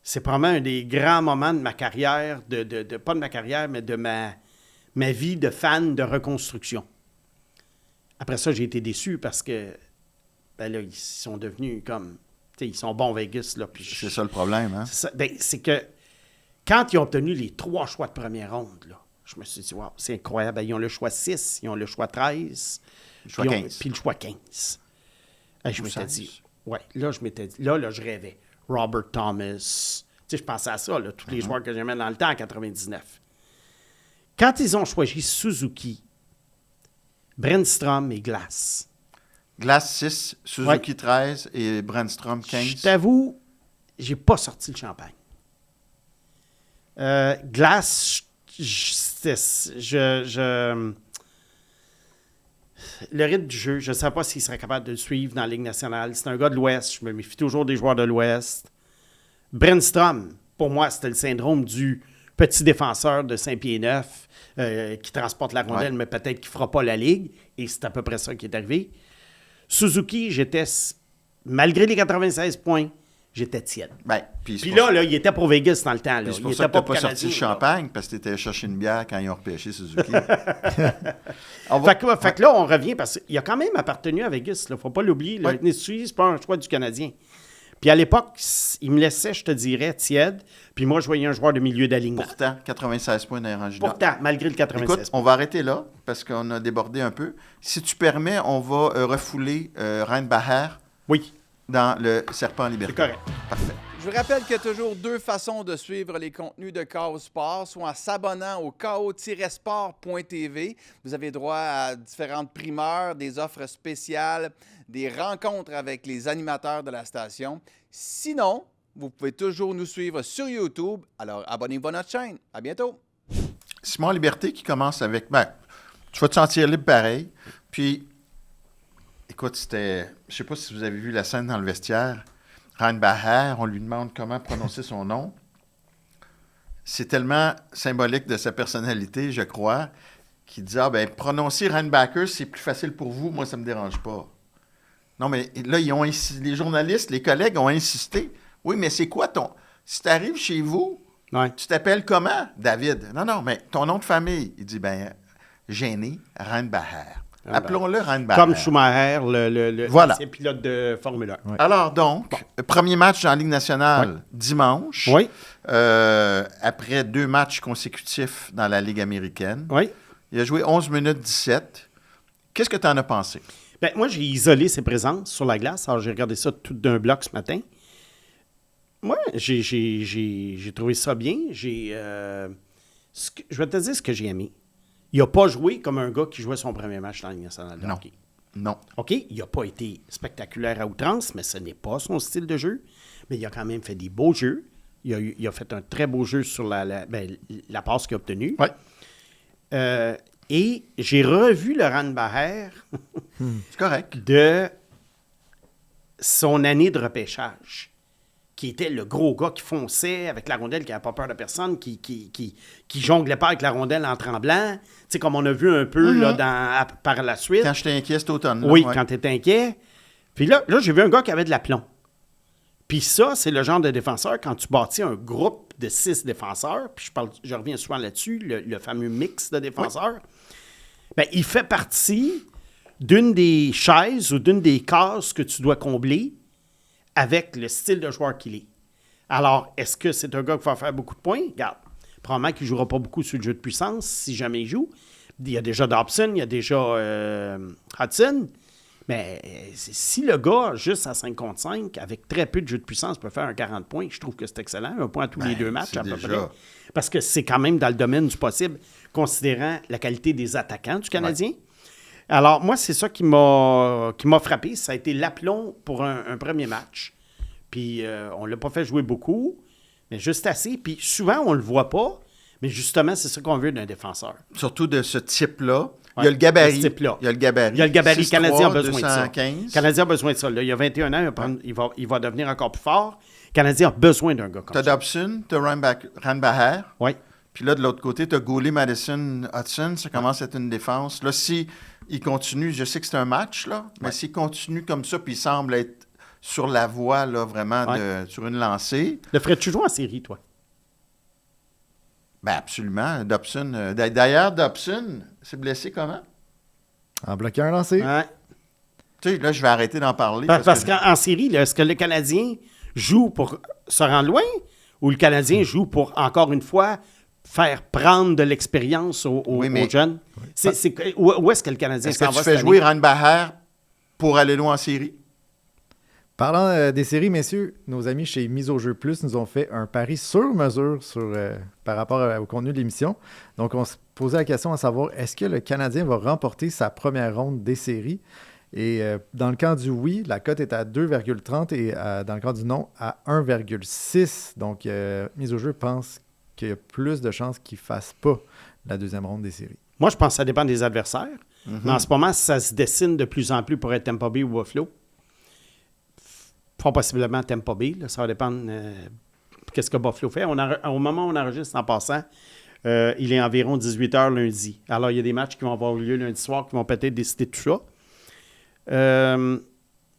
C'est probablement un des grands moments de ma carrière, pas de ma carrière, mais de ma vie de fan de reconstruction. Après ça, j'ai été déçu parce que ben là, ils sont devenus comme... Tu sais, ils sont bons Vegas. Là, puis C'est ça le problème, hein? c'est que quand ils ont obtenu les 3 choix de première ronde, là, je me suis dit, wow, c'est incroyable. Ben, ils ont le choix 6, ils ont le choix 13, Le choix 15. puis le choix 15. Je Ou m'étais 16. dit, là, je rêvais. Robert Thomas. Tu sais, je pensais à ça, là, tous les joueurs que j'aimais dans le temps en 99. Quand ils ont choisi Suzuki, Brännström et Glass, Glass 6, Suzuki 13 et Brandstrom 15. je t'avoue, j'ai pas sorti le champagne. Glass, le rythme du jeu, je ne sais pas s'il serait capable de le suivre dans la Ligue nationale. C'est un gars de l'Ouest. Je me méfie toujours des joueurs de l'Ouest. Brännström, pour moi, c'était le syndrome du petit défenseur de 5 pieds 9 qui transporte la rondelle, mais peut-être qu'il ne fera pas la Ligue. Et c'est à peu près ça qui est arrivé. Suzuki, malgré les 96 points, j'étais tiède. Ben, Puis là, il était pour Vegas dans le temps. Là. C'est pour Il ça était que tu n'as pas Canadien, sorti le là. champagne, parce que tu étais chercher une bière quand ils ont repêché Suzuki. Fait que là, on revient parce qu'il a quand même appartenu à Vegas. Il ne faut pas l'oublier. Le Suzuki, ce n'est pas un choix du Canadien. Puis à l'époque, il me laissait, je te dirais, tiède. Puis moi, je voyais un joueur de milieu d'alignement. Pourtant, 96 points dans les rangs juniors. Pourtant, malgré le 96. Écoute, on va arrêter là, parce qu'on a débordé un peu. Si tu permets, on va refouler Reinbacher Oui, dans le Serpent en liberté. c'est correct. Parfait. Je vous rappelle qu'il y a toujours 2 façons de suivre les contenus de KO Sport, soit en s'abonnant au ko-sport.tv. Vous avez droit à différentes primeurs, des offres spéciales, des rencontres avec les animateurs de la station. Sinon, vous pouvez toujours nous suivre sur YouTube. Alors, abonnez-vous à notre chaîne. À bientôt. Simon Liberté qui commence avec... Ben, tu vas te sentir libre pareil. Puis, écoute, c'était... Je sais pas si vous avez vu la scène dans le vestiaire. Reinbacher, on lui demande comment prononcer son nom. C'est tellement symbolique de sa personnalité, je crois, qu'il dit « Ah, ben prononcer Reinbacher, c'est plus facile pour vous. Moi, ça me dérange pas. » Non, mais là, les journalistes, les collègues ont insisté. « Oui, mais c'est quoi ton... Si tu arrives chez vous, Ouais. tu t'appelles comment? David. Non, non, mais ton nom de famille. » Il dit « Ben, gêné, Reinbacher. » Appelons-le Reinbacher. Comme Schumacher, le Voilà. ancien pilote de Formule 1. Ouais. Alors donc, premier match dans la Ligue nationale dimanche. Oui, Après 2 matchs consécutifs dans la Ligue américaine. oui. Il a joué 11 minutes 17. Qu'est-ce que tu en as pensé? Ben, moi, j'ai isolé ses présences sur la glace. Alors, j'ai regardé ça tout d'un bloc ce matin. Moi, j'ai trouvé ça bien. Je vais te dire ce que j'ai aimé. Il n'a pas joué comme un gars qui jouait son premier match dans la Ligue nationale de Non. hockey. Non. OK, il n'a pas été spectaculaire à outrance, mais ce n'est pas son style de jeu. Mais il a quand même fait des beaux jeux. Il a fait un très beau jeu sur la passe qu'il a obtenue. Oui. Et j'ai revu le Reinbacher C'est correct. de son année de repêchage, qui était le gros gars qui fonçait avec la rondelle, qui n'avait pas peur de personne, qui jonglait pas avec la rondelle en tremblant. Tu sais, comme on a vu un peu là, par la suite. Quand j'étais inquiet cet automne. là, Oui, ouais. quand tu étais inquiet. Puis là, j'ai vu un gars qui avait de l'aplomb. Puis ça, c'est le genre de défenseur, quand tu bâtis un groupe de 6 défenseurs, puis je reviens souvent là-dessus, le fameux mix de défenseurs, ben, il fait partie d'une des chaises ou d'une des cases que tu dois combler avec le style de joueur qu'il est. Alors, est-ce que c'est un gars qui va faire beaucoup de points? Regarde, probablement qu'il ne jouera pas beaucoup sur le jeu de puissance si jamais il joue. Il y a déjà Dobson, il y a déjà Hudson. Mais si le gars, juste à 5 contre 5, avec très peu de jeu de puissance, peut faire un 40 points, je trouve que c'est excellent. 1 point à tous les 2 matchs, c'est à peu déjà... près. Parce que c'est quand même dans le domaine du possible, considérant la qualité des attaquants du Canadien. Ouais. Alors, moi, c'est ça qui m'a frappé. Ça a été l'aplomb pour un premier match. Puis, on ne l'a pas fait jouer beaucoup, mais juste assez. Puis, souvent, on ne le voit pas. Mais justement, c'est ça qu'on veut d'un défenseur. Surtout de ce type-là. Il y a le gabarit. de ce type-là. Il y a le gabarit. Il y a le gabarit. 6'3", Canadien a besoin de ça. 215. Le Canadien a besoin de ça. Là, il y a 21 ans, il va devenir encore plus fort. Le Canadien a besoin d'un gars comme T'as ça. Dobson, t'as Randbacher. Oui. Puis là, de l'autre côté, t'as Goulet, Madison, Hudson. Ça commence à être une défense. Là, si il continue, je sais que c'est un match, là, mais s'il continue comme ça, puis il semble être sur la voie, là, vraiment, sur une lancée. Le ferais-tu jouer en série, toi? Ben absolument. Dobson. D'ailleurs, Dobson s'est blessé comment? En bloquant un lancé. Ouais. Tu sais, là, je vais arrêter d'en parler. Parce qu'en série, là, est-ce que le Canadien joue pour se rendre loin ou le Canadien joue pour, encore une fois, faire prendre de l'expérience aux jeunes? Où est-ce que le Canadien Est-ce que s'en tu va fais cette jouer année? Randbacher pour aller loin en série? Parlant des séries, messieurs, nos amis chez Mise au Jeu Plus nous ont fait un pari sur mesure par rapport au contenu de l'émission. Donc, on se posait la question à savoir, est-ce que le Canadien va remporter sa première ronde des séries? Et dans le camp du oui, la cote est à 2,30 et dans le camp du non, à 1,6. Donc, Mise au Jeu pense qu'il y a plus de chances qu'il ne fasse pas la deuxième ronde des séries. Moi, je pense que ça dépend des adversaires. Mais en ce moment, ça se dessine de plus en plus pour être Tampa Bay ou Buffalo. Fort possiblement Tampa Bay. Là, ça va dépendre qu'est-ce que Buffalo fait. Au moment où on enregistre, en passant, il est environ 18h lundi. Alors, il y a des matchs qui vont avoir lieu lundi soir qui vont peut-être décider de tout ça.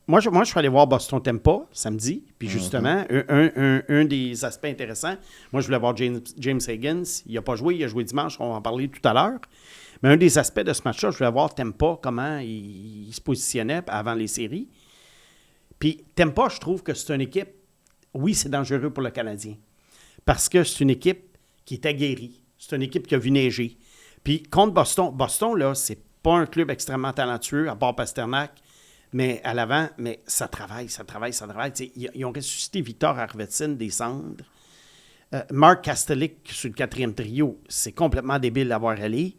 Moi, je suis allé voir Boston-Tampa samedi. Puis justement, un des aspects intéressants, moi, je voulais voir James Higgins. Il n'a pas joué, il a joué dimanche. On va en parler tout à l'heure. Mais un des aspects de ce match-là, je voulais voir Tampa, comment il se positionnait avant les séries. Puis Tampa, je trouve que c'est une équipe, oui, c'est dangereux pour le Canadien, parce que c'est une équipe qui est aguerrie. C'est une équipe qui a vu neiger. Puis contre Boston, là, c'est pas un club extrêmement talentueux, à part Pasternak, mais à l'avant, mais ça travaille. Ils ont ressuscité Victor Arvidsson des cendres. Mark Kastelik sur le 4e trio, c'est complètement débile d'avoir allé,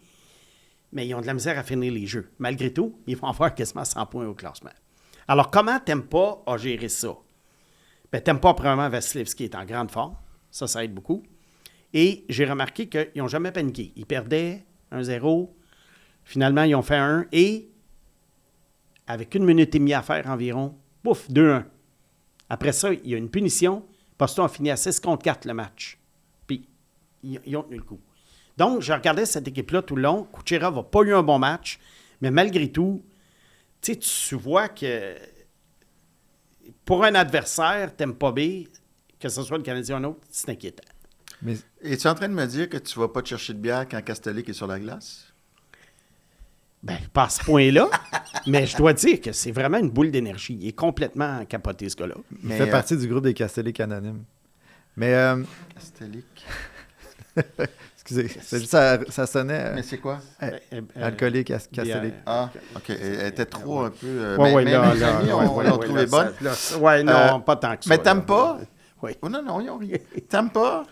mais ils ont de la misère à finir les jeux. Malgré tout, ils vont avoir quasiment 100 points au classement. Alors, comment Tampa a géré ça? Bien, Tampa, premièrement, Vasilevski est en grande forme. Ça aide beaucoup. Et j'ai remarqué qu'ils n'ont jamais paniqué. Ils perdaient 1-0. Finalement, ils ont fait 1. Et, avec 1 minute et demie à faire environ, pouf, 2-1. Après ça, il y a une punition. Boston a fini à 6-4 le match. Puis, ils ont tenu le coup. Donc, je regardais cette équipe-là tout le long. Kucherov n'a pas eu un bon match. Mais malgré tout, tu vois que pour un adversaire, Tampa Bay, que ce soit le Canadien ou un autre, c'est inquiétant. Mais Es-tu en train de me dire que tu ne vas pas te chercher de bière quand Kastelik est sur la glace? Bien, pas à ce point-là, mais je dois dire que c'est vraiment une boule d'énergie. Il est complètement capoté, ce gars-là. il fait partie du groupe des Castelliques anonymes. Mais... Kastelik. Excusez, c'est juste ça sonnait Mais c'est quoi? alcoolique, Castellique. Ah, OK. Elle était trop un peu... Oui, mes amis ont trouvé bonne. Oui, non, pas tant que ça. Mais Tampa... Oui. Oh, non, ils n'ont rien. Tampa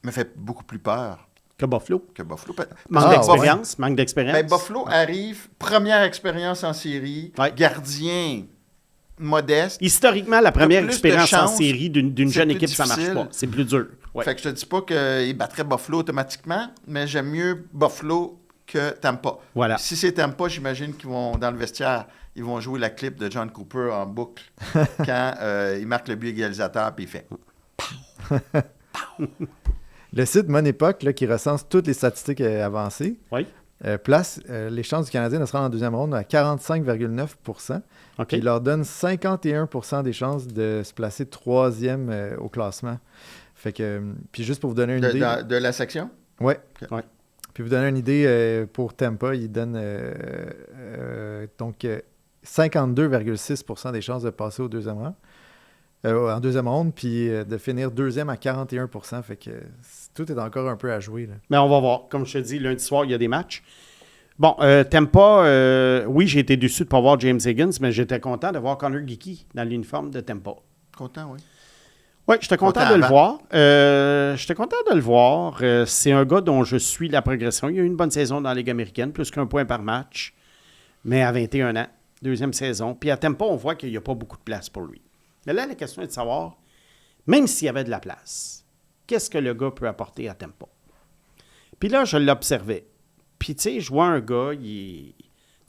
me fait beaucoup plus peur Que Buffalo. que Buffalo. Manque d'expérience. Ben, Buffalo arrive, première expérience en série, gardien modeste. Historiquement, la première plus de expérience en chance, série d'une c'est jeune plus équipe, ça ne marche difficile. pas. C'est plus dur. Ouais. Fait que je te dis pas qu'il battrait Buffalo automatiquement, mais j'aime mieux Buffalo que Tampa. Voilà. Si c'est Tampa, j'imagine qu'ils vont, dans le vestiaire, ils vont jouer la clip de John Cooper en boucle quand il marque le but égalisateur puis il fait. Le site Mon Époque, là, qui recense toutes les statistiques avancées, Oui. place les chances du Canadien de se rendre en deuxième ronde à 45,9 OK. Puis il leur donne 51 des chances de se placer troisième au classement. Fait que, puis juste pour vous donner une idée... De la section? Ouais. Okay. Ouais. Puis vous donner une idée, pour Tampa, il donne donc 52,6 des chances de passer au deuxième rang. En deuxième ronde, puis de finir deuxième à 41 Fait que tout est encore un peu à jouer. Là. Mais on va voir. Comme je te dis, lundi soir, il y a des matchs. Bon, Tampa, oui, j'ai été déçu de ne pas voir James Higgins, mais j'étais content de voir Connor Geeky dans l'uniforme de Tampa. Content, oui. Oui, j'étais content de le voir. J'étais content de le voir. C'est un gars dont je suis la progression. Il a eu une bonne saison dans la Ligue américaine, plus qu'1 point par match, mais à 21 ans, deuxième saison. Puis à Tampa, on voit qu'il n'y a pas beaucoup de place pour lui. Mais là, la question est de savoir, même s'il y avait de la place, qu'est-ce que le gars peut apporter à Tampa? Puis là, je l'observais. Puis, tu sais, je vois un gars, il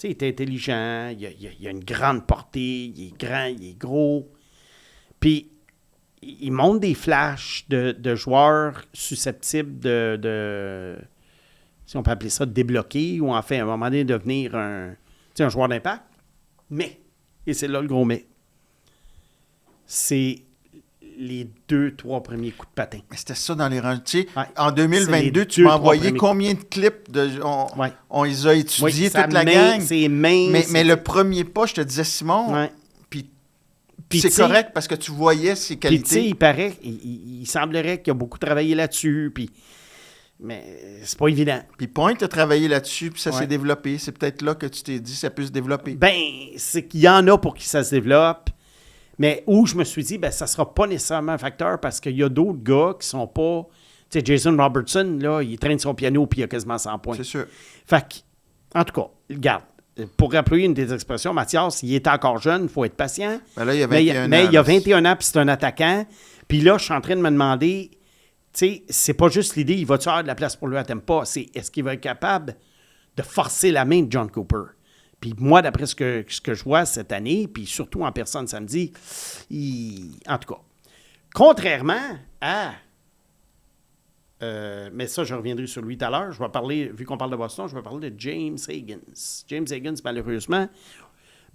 est intelligent, il a une grande portée, il est grand, il est gros. Puis, il montre des flashs de joueurs susceptibles de, si on peut appeler ça, de débloquer, ou enfin, à un moment donné, devenir un joueur d'impact. Mais, et c'est là le gros mais, c'est les 2-3 premiers coups de patin. Mais c'était ça dans les rangs. Tu sais, Ouais. en 2022, C'est tu m'as les envoyé 2-3 combien de clips Ouais. on les a étudiés, Oui, toute la gang. C'est mince. Mais le premier pas, je te disais, Simon, Ouais. puis Puis, c'est tu sais, correct parce que tu voyais ses Puis, tu sais, qualités. il paraît, il semblerait qu'il a beaucoup travaillé là-dessus, puis... Mais c'est pas évident. Puis Point a travaillé là-dessus, puis ça Ouais. s'est développé. C'est peut-être là que tu t'es dit ça peut se développer. Ben, c'est qu'il y en a pour qui ça se développe, mais où je me suis dit, ben, ça sera pas nécessairement un facteur parce qu'il y a d'autres gars qui sont pas... Tu sais, Jason Robertson, là, il traîne son piano puis il a quasiment 100 points. C'est sûr. Fait que, en tout cas, regarde, pour employer une des expressions, Mathias, il est encore jeune, il faut être patient. Ben là, il y a Mais 21 ans. mais il y a là. 21 ans, puis c'est un attaquant. Puis là, je suis en train de me demander, tu sais, c'est pas juste l'idée, il va-tu avoir de la place pour lui à Tampa, c'est est-ce qu'il va être capable de forcer la main de John Cooper? Puis moi, d'après ce que je vois cette année, puis surtout en personne samedi, en tout cas, contrairement à... mais ça, je reviendrai sur lui tout à l'heure. Je vais parler, vu qu'on parle de Boston, je vais parler de James Higgins. James Higgins, malheureusement,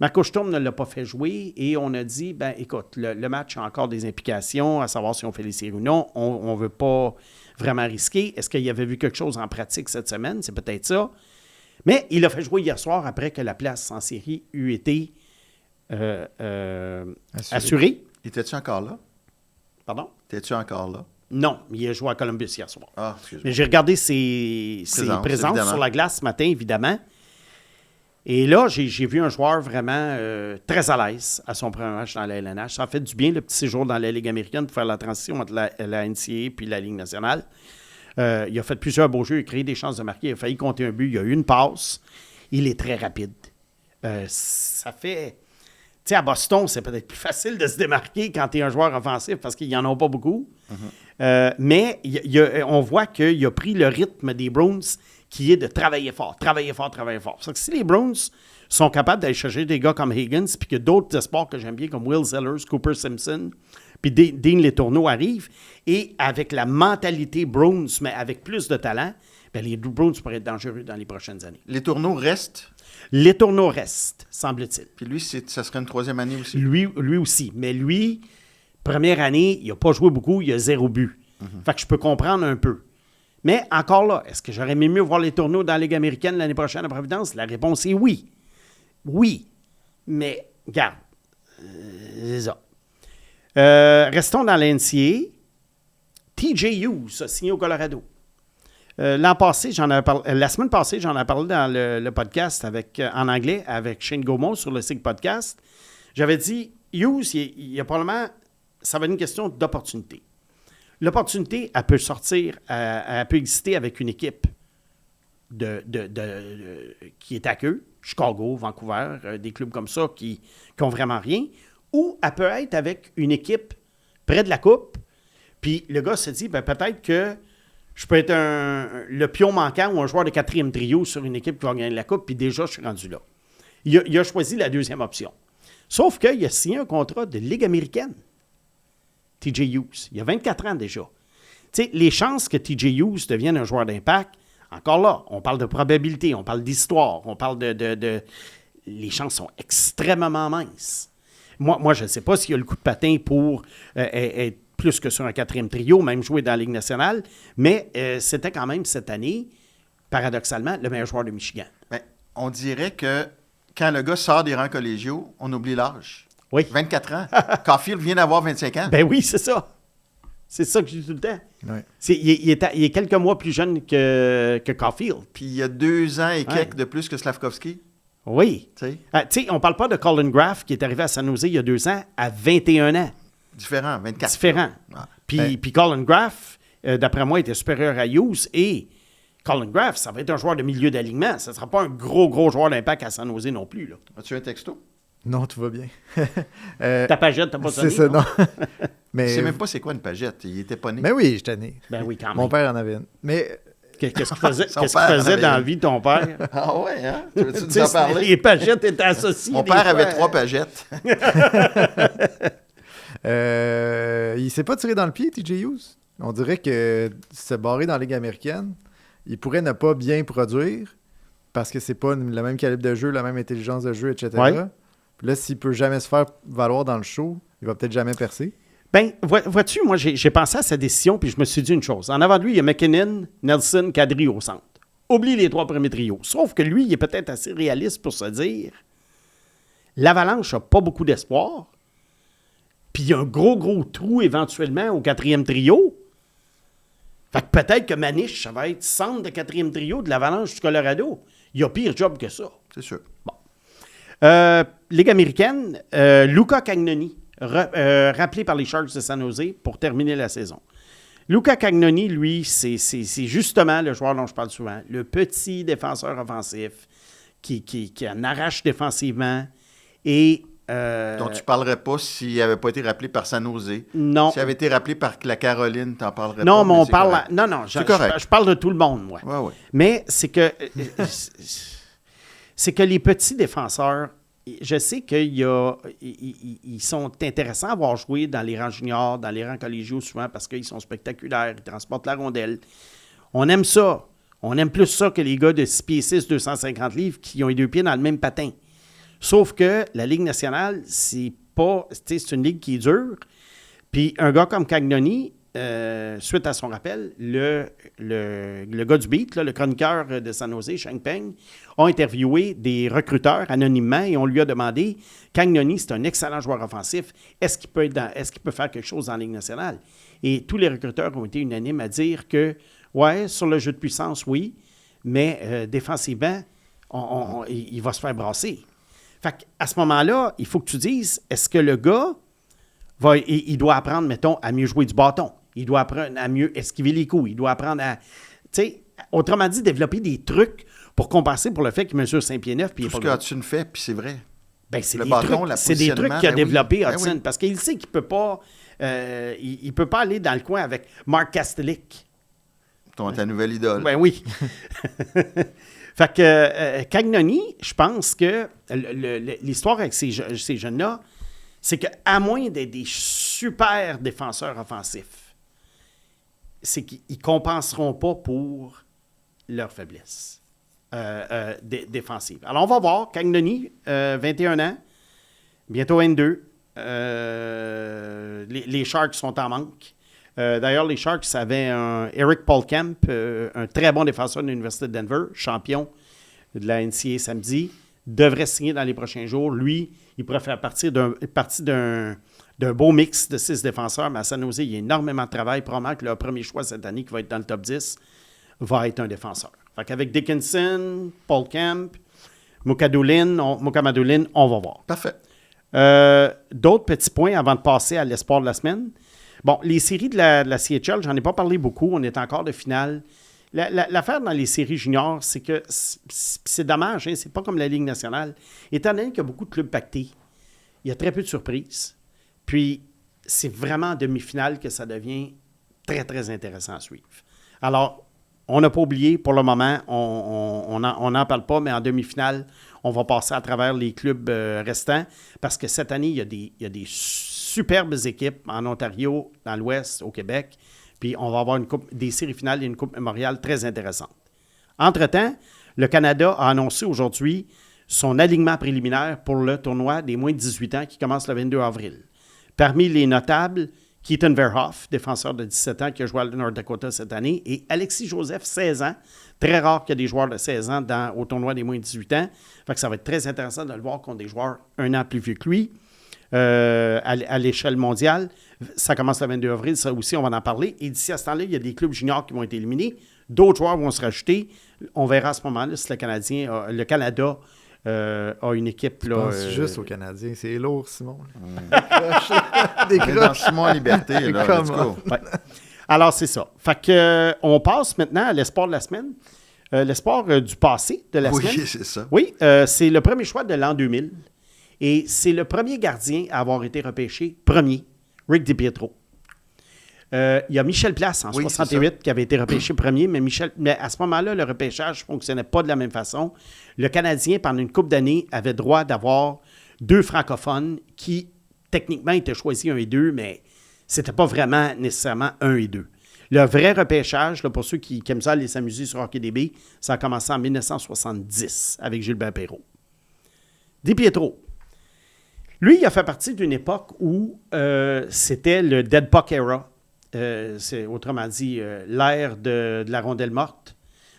Marco Sturm ne l'a pas fait jouer et on a dit, ben écoute, le match a encore des implications, à savoir si on fait les séries ou non. On ne veut pas vraiment risquer. Est-ce qu'il y avait vu quelque chose en pratique cette semaine? C'est peut-être ça. Mais il a fait jouer hier soir après que la place en série eût été assurée. Étais-tu encore là? Pardon? Étais-tu encore là? Non, il a joué à Columbus hier soir. Ah, excuse-moi. Mais j'ai regardé ses présences évidemment. sur la glace ce matin, évidemment. Et là, j'ai vu un joueur vraiment très à l'aise à son premier match dans la LNH. Ça a fait du bien, le petit séjour dans la Ligue américaine, pour faire la transition entre la NCAA et la Ligue nationale. Il a fait plusieurs beaux jeux, il a créé des chances de marquer, il a failli compter un but, il a eu une passe. Il est très rapide. Ça fait... Tu sais, à Boston, c'est peut-être plus facile de se démarquer quand tu es un joueur offensif parce qu'ils n'en ont pas beaucoup. Mais on voit qu'il a pris le rythme des Bruins qui est de travailler fort, travailler fort, travailler fort. C'est que si les Bruins sont capables d'aller chercher des gars comme Higgins, puis que d'autres espoirs que j'aime bien, comme Will Zellers, Cooper Simpson, puis Dean Letourneau arrivent, et avec la mentalité Bruins, mais avec plus de talent, bien, les Bruins pourraient être dangereux dans les prochaines années. Les tourneaux restent, Letourneau reste, semble-t-il. puis lui, ça serait une troisième année aussi. Lui aussi. Mais lui, première année, il n'a pas joué beaucoup, il a 0 but. Fait que je peux comprendre un peu. Mais encore là, est-ce que j'aurais aimé mieux voir les tourneaux dans la Ligue américaine l'année prochaine à Providence? La réponse est oui. Oui. Mais, regarde, c'est ça. Restons dans la NCAA. TJ Hughes a signé au Colorado. La semaine passée, j'en ai parlé dans le podcast en anglais avec Shane Gaumont sur le SIG Podcast. J'avais dit, Hughes, il y a probablement, ça va être une question d'opportunité. L'opportunité, elle peut sortir, elle peut exister avec une équipe qui est à queue, Chicago, Vancouver, des clubs comme ça qui n'ont vraiment rien, ou elle peut être avec une équipe près de la coupe, puis le gars se dit, ben, peut-être que je peux être le pion manquant ou un joueur de quatrième trio sur une équipe qui va gagner la coupe, puis déjà, je suis rendu là. Il a choisi la deuxième option. Sauf qu'il a signé un contrat de Ligue américaine. TJ Hughes. Il a 24 ans déjà. Tu sais, les chances que TJ Hughes devienne un joueur d'impact, encore là, on parle de probabilité, on parle d'histoire, on parle de... Les chances sont extrêmement minces. Moi je ne sais pas s'il y a le coup de patin pour être plus que sur un quatrième trio, même jouer dans la Ligue nationale, mais c'était quand même cette année, paradoxalement, le meilleur joueur de Michigan. Ben, on dirait que quand le gars sort des rangs collégiaux, on oublie l'âge. Oui. 24 ans. Caulfield vient d'avoir 25 ans. Ben oui, c'est ça. C'est ça que je dis tout le temps. Ouais. Il est quelques mois plus jeune que Caulfield. Puis il y a 2 ans et Ouais. quelques de plus que Slavkovski. Oui. Tu sais, Tu sais, on ne parle pas de Colin Graff qui est arrivé à San Jose il y a 2 ans à 21 ans. différent, 24. Différent. Ouais. Puis Colin Graff, d'après moi, était supérieur à Hughes et Colin Graff, ça va être un joueur de milieu d'alignement. Ça ne sera pas un gros joueur d'impact à San Jose non plus. Là. As-tu un texto? Non, tout va bien. Ta pagette, t'as pas sonné, C'est ça, non? non. Mais, Je sais même pas c'est quoi une pagette. Il était pas né. mais oui, j'étais né. Ben oui, quand même. Mon père en avait une. Mais Qu'est-ce qu'il faisait, Son qu'est-ce qu'il père faisait avait dans la une. vie de ton père? Ah ouais, hein? Tu veux-tu Tu nous sais, en parler? les pagettes étaient associées. Mon des père fois. avait 3 pagettes. Il s'est pas tiré dans le pied, TJ Hughes. On dirait que se barrer dans la Ligue américaine, il pourrait ne pas bien produire parce que c'est pas le même calibre de jeu, la même intelligence de jeu, etc. Ouais. Puis là, s'il peut jamais se faire valoir dans le show, il va peut-être jamais percer. Ben, vois-tu, moi, j'ai pensé à sa décision, puis je me suis dit une chose. En avant de lui, il y a McKinnon, Nelson, Kadri au centre. Oublie les 3 premiers trios. Sauf que lui, il est peut-être assez réaliste pour se dire l'Avalanche n'a pas beaucoup d'espoir, puis il y a un gros trou éventuellement au 4e trio. Fait que peut-être que Manish, ça va être centre de 4e trio de l'Avalanche du Colorado. Il y a pire job que ça. C'est sûr. Ligue américaine, Luca Cagnoni, rappelé par les Sharks de San Jose pour terminer la saison. Luca Cagnoni, lui, c'est justement le joueur dont je parle souvent, le petit défenseur offensif qui en arrache défensivement et... Donc, tu ne parlerais pas s'il n'avait pas été rappelé par San Jose. Non. S'il avait été rappelé par la Caroline, tu n'en parlerais Non, pas. mais on c'est parle... correct. Non, C'est correct. je parle de tout le monde, moi. Ouais. Mais c'est que... c'est que les petits défenseurs, je sais qu'ils sont intéressants à voir jouer dans les rangs juniors, dans les rangs collégiaux souvent parce qu'ils sont spectaculaires, ils transportent la rondelle. On aime ça. On aime plus ça que les gars de 6 pieds 6, 250 livres qui ont les 2 pieds dans le même patin. Sauf que la Ligue nationale, c'est une ligue qui est dure. Puis un gars comme Cagnoni, suite à son rappel, le gars du beat, là, le chroniqueur de San Jose, Sheng Peng, a interviewé des recruteurs anonymement et on lui a demandé, Cagnoni, c'est un excellent joueur offensif, est-ce qu'il peut faire quelque chose dans la Ligue nationale? Et tous les recruteurs ont été unanimes à dire que, ouais, sur le jeu de puissance, oui, mais défensivement, il va se faire brasser. Fait qu'à ce moment-là, il faut que tu dises, est-ce que le gars, il doit apprendre, mettons, à mieux jouer du bâton? Il doit apprendre à mieux esquiver les coups. Il doit apprendre à, tu sais, autrement dit, développer des trucs pour compenser pour le fait qu'il mesure 5 pieds 9. Tout ce que Hudson fait, puis c'est vrai. Ben, c'est Le des bâton, trucs, le c'est des trucs qu'il a positionnement, développé, ben Hudson, oui. parce qu'il sait qu'il ne peut pas, il peut pas aller dans le coin avec Mark Kastelik. Ta nouvelle idole. Ben oui. Fait que Cagnoni, je pense que l'histoire avec ces jeunes-là, c'est qu'à moins d'être des super défenseurs offensifs, c'est qu'ils ne compenseront pas pour leur faiblesse défensive. Alors, on va voir. Cagnoni, 21 ans, bientôt 22. Les Sharks sont en manque. D'ailleurs, les Sharks avaient Eric Polkamp, un très bon défenseur de l'Université de Denver, champion de la NCAA samedi, devrait signer dans les prochains jours. Lui, il pourrait faire partie d'un beau mix de 6 défenseurs, mais à San Jose, il y a énormément de travail. Probablement que leur premier choix cette année, qui va être dans le top 10, va être un défenseur. Fait qu'avec Dickinson, Polkamp, Mukamadulin, on va voir. Parfait. D'autres petits points avant de passer à l'espoir de la semaine. Bon, les séries de la CHL, j'en ai pas parlé beaucoup. On est encore de finale. L'affaire dans les séries juniors, c'est que c'est dommage, hein, c'est pas comme la Ligue nationale. Étant donné qu'il y a beaucoup de clubs pactés, il y a très peu de surprises. Puis, c'est vraiment en demi-finale que ça devient très, très intéressant à suivre. Alors, on n'a pas oublié, pour le moment, on n'en parle pas, mais en demi-finale, on va passer à travers les clubs restants parce que cette année, il y a des superbes équipes en Ontario, dans l'Ouest, au Québec. Puis on va avoir des séries finales et une coupe mémoriale très intéressante. Entre-temps, le Canada a annoncé aujourd'hui son alignement préliminaire pour le tournoi des moins de 18 ans qui commence le 22 avril. Parmi les notables, Keaton Verhoff, défenseur de 17 ans qui a joué à North Dakota cette année, et Alexis Joseph, 16 ans. Très rare qu'il y ait des joueurs de 16 ans au tournoi des moins de 18 ans. Fait que ça va être très intéressant de le voir contre des joueurs un an plus vieux que lui. À l'échelle mondiale. Ça commence le 22 avril, ça aussi, on va en parler. Et d'ici à ce temps-là, il y a des clubs juniors qui vont être éliminés. D'autres joueurs vont se rajouter. On verra à ce moment-là si le Canada a une équipe. Je là, pense juste aux Canadiens. C'est lourd, Simon. Des dans Simon en liberté, là. Let's go. Ouais. Alors, c'est ça. Fait que, on passe maintenant à l'espoir de la semaine. L'espoir du passé de la semaine. Oui, c'est ça. Oui, c'est le premier choix de l'an 2000. Et c'est le premier gardien à avoir été repêché premier, Rick DiPietro. Il y a Michel Place en Oui, 68 qui avait été repêché premier, mais à ce moment-là, le repêchage ne fonctionnait pas de la même façon. Le Canadien, pendant une couple d'années, avait droit d'avoir 2 francophones qui, techniquement, étaient choisis 1 et 2, mais c'était pas vraiment nécessairement 1 et 2. Le vrai repêchage, là, pour ceux qui aiment ça aller s'amuser sur HockeyDB, ça a commencé en 1970 avec Gilbert Perrault. DiPietro. Lui, il a fait partie d'une époque où c'était le Dead Puck Era. C'est autrement dit l'ère de la rondelle morte,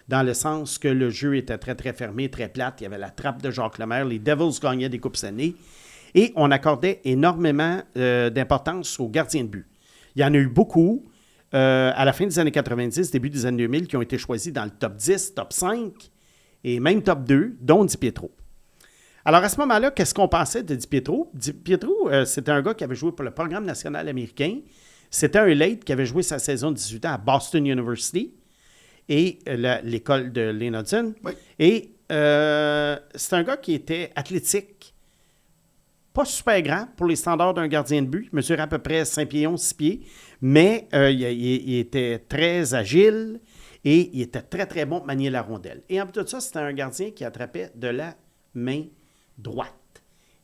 dans le sens que le jeu était très, très fermé, très plate. Il y avait la trappe de Jacques Lemaire. Les Devils gagnaient des Coupes Stanley. Et on accordait énormément d'importance aux gardiens de but. Il y en a eu beaucoup à la fin des années 90, début des années 2000, qui ont été choisis dans le top 10, top 5 et même top 2, dont DiPietro. Alors, à ce moment-là, qu'est-ce qu'on pensait de DiPietro? DiPietro, c'était un gars qui avait joué pour le programme national américain. C'était un late qui avait joué sa saison de 18 ans à Boston University et l'école de Lane Hudson. Oui. Et c'est un gars qui était athlétique, pas super grand pour les standards d'un gardien de but. Il mesurait à peu près 5 pieds 11, 6 pieds, mais il était très agile et il était très, très bon pour manier la rondelle. Et en plus de ça, c'était un gardien qui attrapait de la main droite.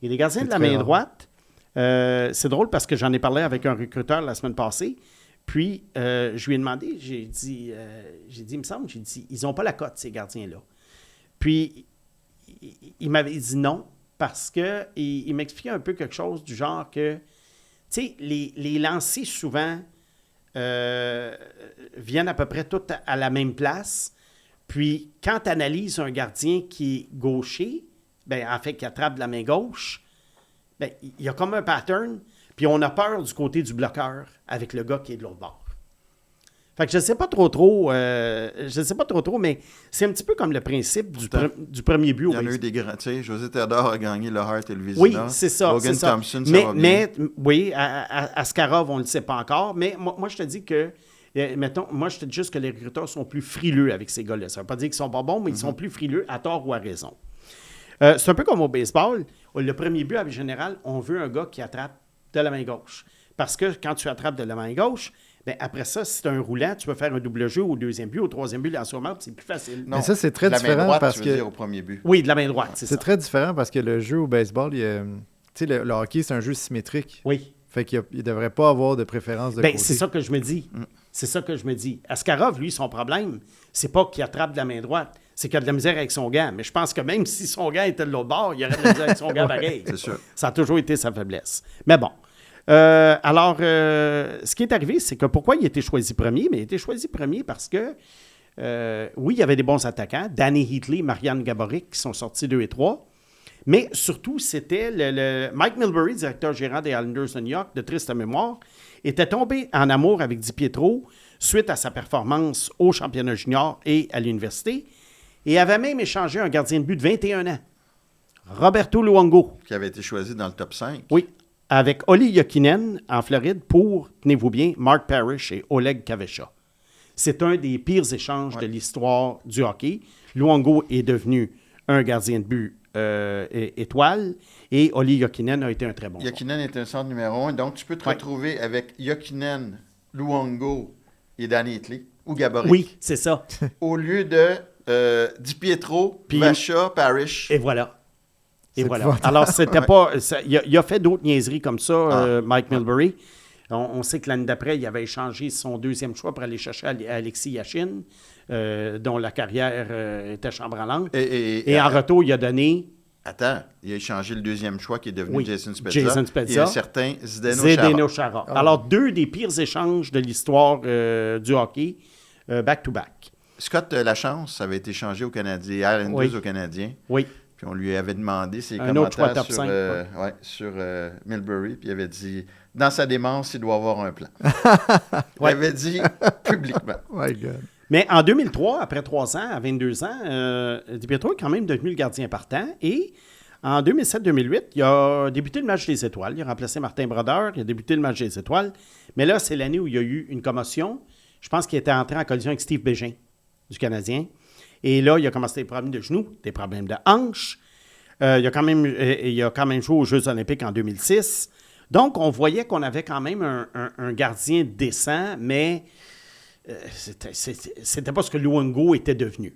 Et les gardiens de la main droite, c'est drôle parce que j'en ai parlé avec un recruteur la semaine passée, puis je lui ai demandé, j'ai dit, il me semble, ils n'ont pas la cote, ces gardiens-là. Puis, il m'avait dit non, parce qu'il m'expliquait un peu quelque chose du genre que, tu sais, les lancers souvent viennent à peu près tous à la même place. Puis, quand tu analyses un gardien qui est gaucher, bien, en fait, qui attrape de la main gauche, bien, il y a comme un pattern, puis on a peur du côté du bloqueur avec le gars qui est de l'autre bord. Fait que je ne sais pas trop, mais c'est un petit peu comme le principe du premier but. Il y en a eu des grands. Tu sais, José Théodore a gagné le Hart et le Vizina. Oui, c'est ça. Logan Thompson, ça va bien. Mais oui, Askarov, on ne le sait pas encore. Mais moi, je te dis que, mettons, moi, je te dis juste que les recruteurs sont plus frileux avec ces gars-là. Ça ne veut pas dire qu'ils ne sont pas bons, mais ils sont plus frileux à tort ou à raison. C'est un peu comme au baseball. Le premier but, en général, on veut un gars qui attrape de la main gauche. Parce que quand tu attrapes de la main gauche, bien, après ça, si tu as un roulant, tu peux faire un double jeu au deuxième but, au troisième but, lancement, c'est plus facile. Non, mais ça, c'est très de la différent main droite, parce tu que... veux dire, au premier but. Oui, de la main droite, c'est ça. C'est très différent parce que le jeu au baseball, tu sais, le hockey, c'est un jeu symétrique. Oui. Fait qu'il ne devrait pas avoir de préférence de Bien, côté. c'est ça que je me dis. C'est ça que je me dis. Askarov, lui, son problème, c'est pas qu'il attrape de la main droite, c'est qu'il a de la misère avec son gant. Mais je pense que même si son gant était de l'autre bord, il aurait de la misère avec son gant pareil. C'est sûr. Ça a toujours été sa faiblesse. Mais bon. Alors, ce qui est arrivé, c'est que pourquoi il a été choisi premier? Mais il a été choisi premier parce que, oui, il y avait des bons attaquants, Danny Heatley, Marianne Gaborik, qui sont sortis 2 et 3. Mais surtout, c'était le Mike Milbury, directeur gérant des Islanders de New York, de triste mémoire, était tombé en amour avec DiPietro suite à sa performance au championnat junior et à l'université, et avait même échangé un gardien de but de 21 ans, Roberto Luongo. Qui avait été choisi dans le top 5. Oui, avec Olli Jokinen en Floride pour, tenez-vous bien, Mark Parrish et Oleg Kavesha. C'est un des pires échanges de l'histoire du hockey. Luongo est devenu un gardien de but étoile et Olli Jokinen a été un très bon joueur. Jokinen est un centre numéro 1, donc tu peux te retrouver avec Jokinen, Luongo et Danny Heatley ou Gaborik. Oui, c'est ça. Au lieu de DiPietro, Vacha, Parrish. Et voilà. Et C'est voilà. épouvantable. Alors, c'était pas... Il a fait d'autres niaiseries comme ça, Mike Milbury. On sait que l'année d'après, il avait échangé son deuxième choix pour aller chercher Alexis Yashin, dont la carrière était chambranlante. Et en retour, il a donné... Attends, il a échangé le deuxième choix qui est devenu Jason Spezza. Jason Spezza. Et un certain Zdeno Chara. Alors, 2 des pires échanges de l'histoire du hockey, back-to-back. Scott Lachance avait été échangé au Canadien, Islanders au Canadien. Oui. Puis on lui avait demandé ses Un autre choix commentaires top sur Milbury. Puis il avait dit, dans sa démence, il doit avoir un plan. Il Ouais. avait dit publiquement. My God. Mais en 2003, après 3 ans, à 22 ans, DiPietro est quand même devenu le gardien partant. Et en 2007-2008, il a débuté le match des étoiles. Il a remplacé Martin Brodeur. Il a débuté le match des étoiles. Mais là, c'est l'année où il y a eu une commotion. Je pense qu'il était entré en collision avec Steve Bégin, du Canadien. Et là, il a commencé des problèmes de genoux, des problèmes de hanches. Il a quand même joué aux Jeux olympiques en 2006. Donc, on voyait qu'on avait quand même un gardien décent, mais c'était pas ce que Luongo était devenu.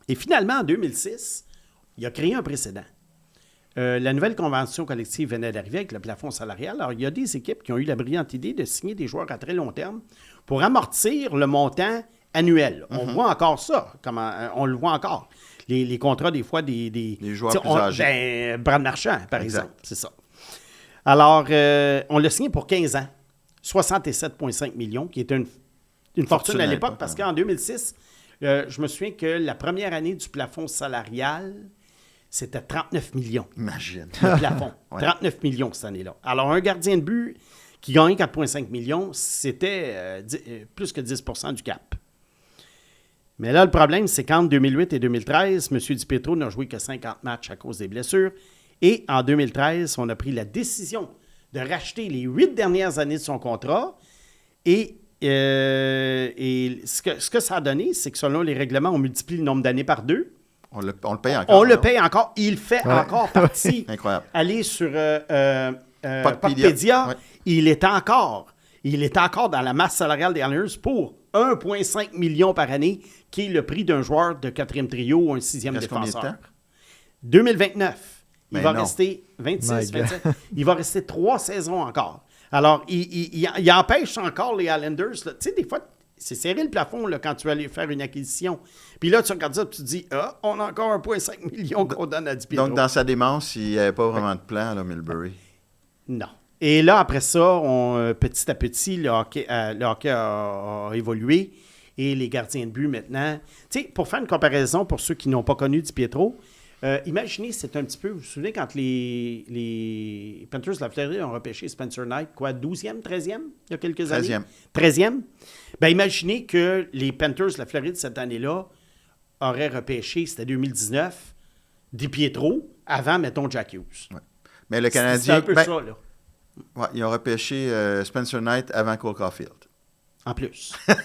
Et finalement, en 2006, il a créé un précédent. La nouvelle convention collective venait d'arriver avec le plafond salarial. Alors, il y a des équipes qui ont eu la brillante idée de signer des joueurs à très long terme pour amortir le montant annuel. On voit encore ça. On le voit encore. Les contrats, des fois, des joueurs plus âgés. Brad Marchand, par exemple. C'est ça. Alors, on l'a signé pour 15 ans. 67,5 millions, qui était une fortune à l'époque, parce qu'en 2006, je me souviens que la première année du plafond salarial, c'était 39 millions. Imagine. Le plafond. 39 millions cette année-là. Alors, un gardien de but qui gagnait 4,5 millions, c'était plus que 10 % du cap. Mais là, le problème, c'est qu'entre 2008 et 2013, M. DiPietro n'a joué que 50 matchs à cause des blessures. Et en 2013, on a pris la décision de racheter les 8 dernières années de son contrat. Et ce que ça a donné, c'est que selon les règlements, on multiplie le nombre d'années par 2. On le paye encore. On le paye encore. Il fait encore partie. Incroyable. Allez sur Puckpedia. Puckpedia, il est encore dans la masse salariale des Islanders pour 1,5 million par année, qui est le prix d'un joueur de 4e trio ou un 6e Reste combien de défenseur. temps? 2029. Il Ben va non. rester 26, 27. Il va rester 3 saisons encore. Alors, il empêche encore les Islanders. Tu sais, des fois, c'est serré le plafond là, quand tu vas aller faire une acquisition. Puis là, tu regardes ça et tu te dis, on a encore 1,5 million qu'on donne à DiPietro. Donc, dans sa démence, il n'y avait pas vraiment de plan, là, Milbury. Non. Et là, après ça, petit à petit, le hockey a évolué. Et les gardiens de but, maintenant... Tu sais, pour faire une comparaison, pour ceux qui n'ont pas connu DiPietro, imaginez, c'est un petit peu... Vous vous souvenez quand les Panthers de la Floride ont repêché Spencer Knight, quoi, 12e, 13e, il y a quelques années? 13e. 13e? Bien, imaginez que les Panthers de la Floride, cette année-là, auraient repêché, c'était 2019, DiPietro, avant, mettons, Jack Hughes. Ouais. Mais le C'est Canadien... un peu ça, là. Ouais, ils ont repêché Spencer Knight avant Cole Caulfield. En plus. Ouais.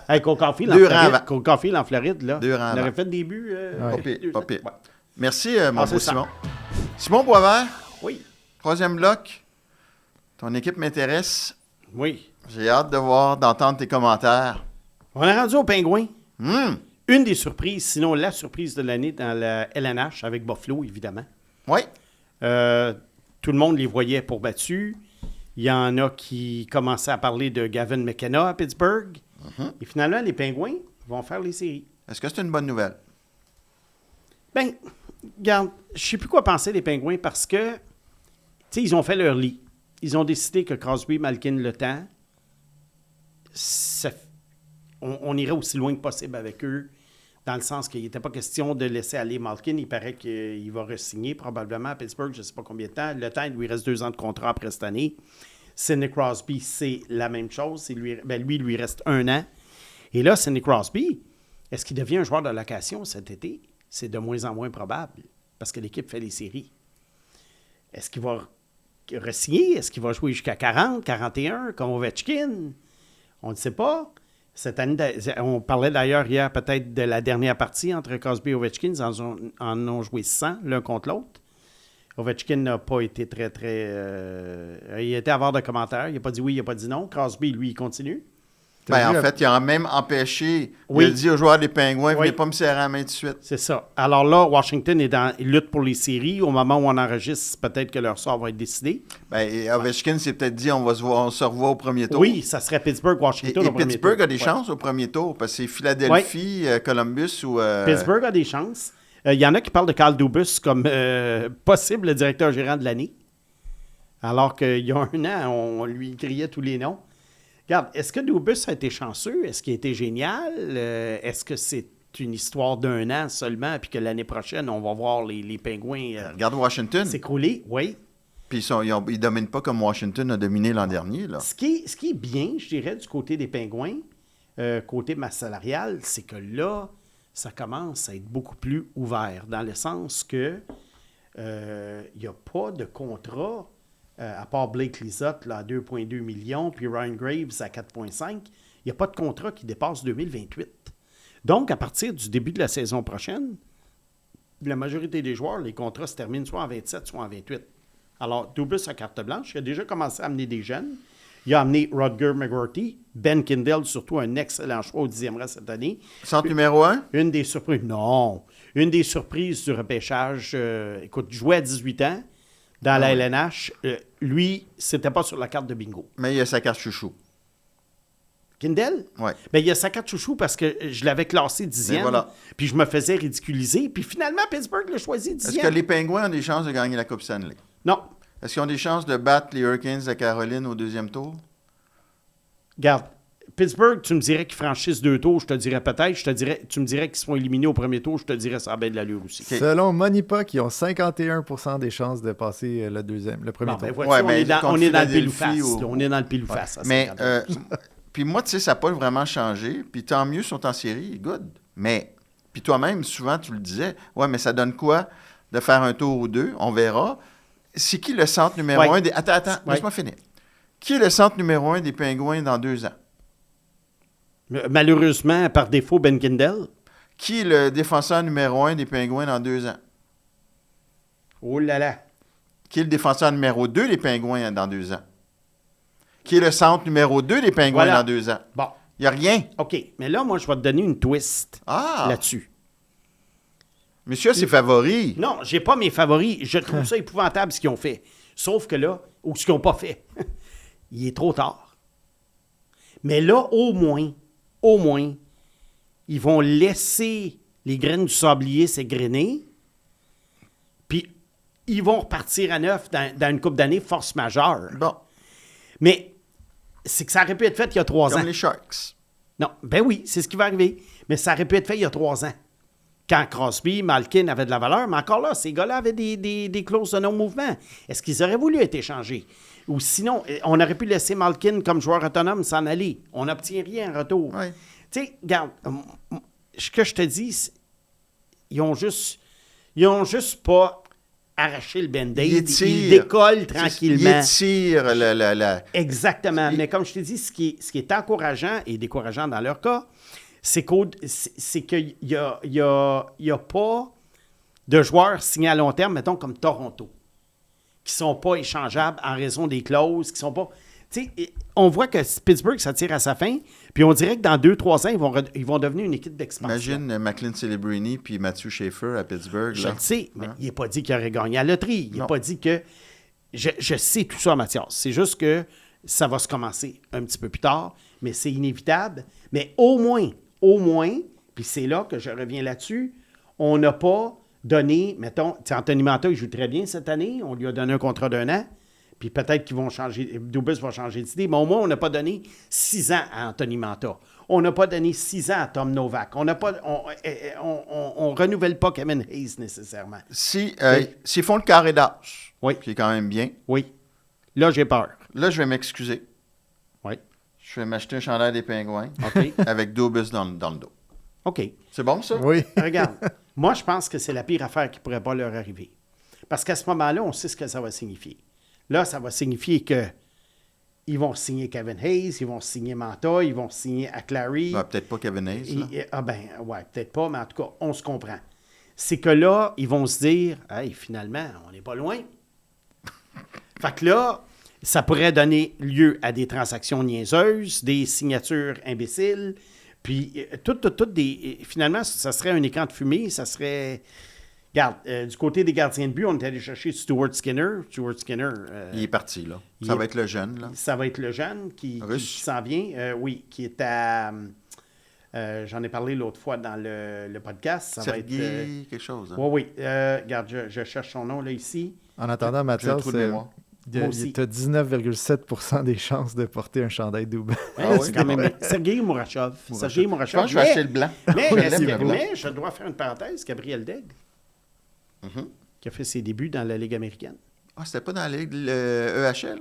Hey, Cole Caulfield en Floride, là, Deux rangs il aurait avant. fait des buts. Pas pire. Ouais. Merci, mon c'est beau ça. Simon. Simon Boisvert, Oui. troisième bloc. Ton équipe m'intéresse. Oui. J'ai hâte d'entendre tes commentaires. On est rendu aux Pingouins. Hum. Une des surprises, sinon la surprise de l'année dans la LNH avec Buffalo, évidemment. Oui. Tout le monde les voyait pour battus. Il y en a qui commençaient à parler de Gavin McKenna à Pittsburgh. Et finalement, les Pingouins vont faire les séries. Est-ce que c'est une bonne nouvelle? Bien, regarde, je ne sais plus quoi penser des Pingouins parce que, tu sais, ils ont fait leur lit. Ils ont décidé que Crosby, Malkin, le temps, on irait aussi loin que possible avec eux, dans le sens qu'il n'était pas question de laisser aller Malkin. Il paraît qu'il va re-signer probablement à Pittsburgh, je ne sais pas combien de temps. Le temps, il lui reste 2 ans de contrat après cette année. Sidney Crosby, c'est la même chose. Lui, il lui reste 1 an. Et là, Sidney Crosby, est-ce qu'il devient un joueur de location cet été? C'est de moins en moins probable parce que l'équipe fait les séries. Est-ce qu'il va re-signer? Est-ce qu'il va jouer jusqu'à 40, 41 comme Ovechkin? On ne sait pas. Cette année, on parlait d'ailleurs hier peut-être de la dernière partie entre Crosby et Ovechkin. Ils en ont joué 100 l'un contre l'autre. Ovechkin n'a pas été très... il était avare de commentaires. Il n'a pas dit oui, il n'a pas dit non. Crosby, lui, il continue. Ben, en fait, il a même empêché. Il a dit aux joueurs des Pingouins, venez pas me serrer la main tout de suite. C'est ça. Alors là, Washington il lutte pour les séries. Au moment où on enregistre, peut-être que leur sort va être décidé. Ben, Ovechkin s'est peut-être dit, on se revoit au premier tour. Oui, ça serait Pittsburgh-Washington Et au premier Pittsburgh tour. a des chances au premier tour, parce que c'est Philadelphie, Columbus ou... Pittsburgh a des chances. Il y en a qui parlent de Carl Dubus comme possible directeur gérant de l'année. Alors qu'il y a 1 an, on lui criait tous les noms. Regarde, est-ce que Dubus a été chanceux? Est-ce qu'il a été génial? Est-ce que c'est une histoire d'1 an seulement, puis que l'année prochaine, on va voir les Pingouins Regarde Washington. s'écrouler? Oui. Puis ils ne dominent pas comme Washington a dominé l'an dernier. Là. Ce qui est bien, je dirais, du côté des Pingouins, côté masse salariale, c'est que là, ça commence à être beaucoup plus ouvert, dans le sens que il n'y a pas de contrat, à part Blake Lizotte là, à 2,2 millions, puis Ryan Graves à 4,5, il n'y a pas de contrat qui dépasse 2028. Donc, à partir du début de la saison prochaine, la majorité des joueurs, les contrats se terminent soit en 27, soit en 28. Alors, Dubus a carte blanche. Il a déjà commencé à amener des jeunes. Il a amené Rutger McGrorty. Ben Kindle, surtout un excellent choix au 10e rang cette année. Centre numéro 1? Une des surprises. Non. Une des surprises du repêchage. Écoute, il jouait à 18 ans dans la LNH. Lui, c'était pas sur la carte de bingo. Mais il a sa carte chouchou. Kindle? Oui. Bien, il y a sa carte chouchou parce que je l'avais classé 10e. Voilà. Puis je me faisais ridiculiser. Puis finalement, Pittsburgh l'a choisi 10e. Est-ce que les Pingouins ont des chances de gagner la Coupe Stanley? Non. Est-ce qu'ils ont des chances de battre les Hurricanes de Caroline au 2e tour? Regarde, Pittsburgh, tu me dirais qu'ils franchissent 2 tours, je te dirais peut-être. Tu me dirais qu'ils seront éliminés au premier tour, je te dirais ça a bien de l'allure aussi. OK. Selon Monipak, ils ont 51% des chances de passer le premier Bon, ben, tour. vois-tu, Ouais, on mais est dans contre le pile ou Philadelphie face. ou- là. On est dans le pile ou face. à Mais, 50. puis moi, tu sais, ça n'a pas vraiment changé. Puis tant mieux, ils sont en série, good. Mais, puis toi-même, souvent, tu le disais, ouais, mais ça donne quoi de faire un tour ou deux? On verra. C'est qui le centre numéro Ouais. 1 des... Attends, Ouais. laisse-moi finir. Qui est le centre numéro 1 des Pingouins dans 2 ans? Malheureusement, par défaut, Ben Kindle. Qui est le défenseur numéro 1 des Pingouins dans 2 ans? Oh là là. Qui est le défenseur numéro 2 des Pingouins dans 2 ans? Qui est le centre numéro 2 des Pingouins Voilà. dans 2 ans? Bon, Il n'y a rien. OK. Mais là, moi, je vais te donner une twist Ah! là-dessus. Monsieur, c'est favori. Non, j'ai pas mes favoris. Je trouve ça épouvantable ce qu'ils ont fait. Sauf que là, ou ce qu'ils n'ont pas fait, il est trop tard. Mais là, au moins, ils vont laisser les graines du sablier s'égrener, puis ils vont repartir à neuf dans une couple d'années, force majeure. Bon, Mais c'est que ça aurait pu être fait il y a 3 comme ans. les Sharks. Non, ben oui, c'est ce qui va arriver. Mais ça aurait pu être fait il y a 3 ans. Quand Crosby, Malkin avaient de la valeur, mais encore là, ces gars-là avaient des clauses de non-mouvement. Est-ce qu'ils auraient voulu être échangés? Ou sinon, on aurait pu laisser Malkin comme joueur autonome s'en aller. On n'obtient rien en retour. Ouais. Tu sais, regarde, ce que je te dis, ils ont juste pas arraché le band-aid. Ils étirent. Ils décollent tranquillement. Ils étirent la... Exactement. Mais comme je te dis, ce qui est encourageant et décourageant dans leur cas, c'est qu'il n'y a pas de joueurs signés à long terme, mettons, comme Toronto, qui ne sont pas échangeables en raison des clauses, qui sont pas... Tu sais, on voit que Pittsburgh, ça tire à sa fin, puis on dirait que dans 2-3 ans, ils vont devenir une équipe d'expansion. Imagine McLean Celebrini puis Matthew Schaefer à Pittsburgh. Je Là. le sais, mais Hein? il n'est pas dit qu'il aurait gagné à la loterie. Il n'est Non. pas dit que... Je sais tout ça, Mathias. C'est juste que ça va se commencer un petit peu plus tard, mais c'est inévitable. Mais au moins, puis c'est là que je reviens là-dessus, on n'a pas donné, mettons, Anthony Manta, il joue très bien cette année, on lui a donné un contrat d'1 an, puis peut-être qu'ils vont changer, Dubus va changer d'idée, mais au moins, on n'a pas donné 6 ans à Anthony Manta. On n'a pas donné 6 ans à Tom Novak. On renouvelle pas Kevin Hayes nécessairement. S'ils font le carré d'as, Oui. qui est quand même bien, Oui. Là, j'ai peur. là, je vais m'excuser. Oui. Je vais m'acheter un chandail des Pingouins OK. avec Dubus dans le dos. OK. C'est bon, ça? Oui. Regarde, moi, je pense que c'est la pire affaire qui ne pourrait pas leur arriver. Parce qu'à ce moment-là, on sait ce que ça va signifier. Là, ça va signifier que ils vont signer Kevin Hayes, ils vont signer Manta, ils vont signer Aclary. Ben, peut-être pas Kevin Hayes. là. Ouais, peut-être pas, mais en tout cas, on se comprend. C'est que là, ils vont se dire, hey, finalement, on n'est pas loin. Fait que là, ça pourrait donner lieu à des transactions niaiseuses, des signatures imbéciles, puis finalement, ça serait un écran de fumée, ça serait... Regarde, du côté des gardiens de but, on est allé chercher Stuart Skinner. Stuart Skinner... Il est parti, là. il Ça est- va être le jeune, là. ça va être le jeune qui Russe. s'en vient. Oui, qui est à... j'en ai parlé l'autre fois dans le podcast. Ça va être... Sergei, quelque chose. Hein? oui. Regarde, je cherche son nom là ici. En attendant, J'ai un Mathias, trou de mémoire. Moi aussi. tu as 19,7% des chances de porter un chandail double. Ah C'est quand même... Sergei Mourachov. Sergei Je Mourachov. pense que je vais acheter le blanc. Mais, Je mais, l'aime, le blanc. mais je dois faire une parenthèse. Gabriel Daigle, Mhm. qui a fait ses débuts dans la Ligue américaine. Ah, c'était pas dans la Ligue le EHL?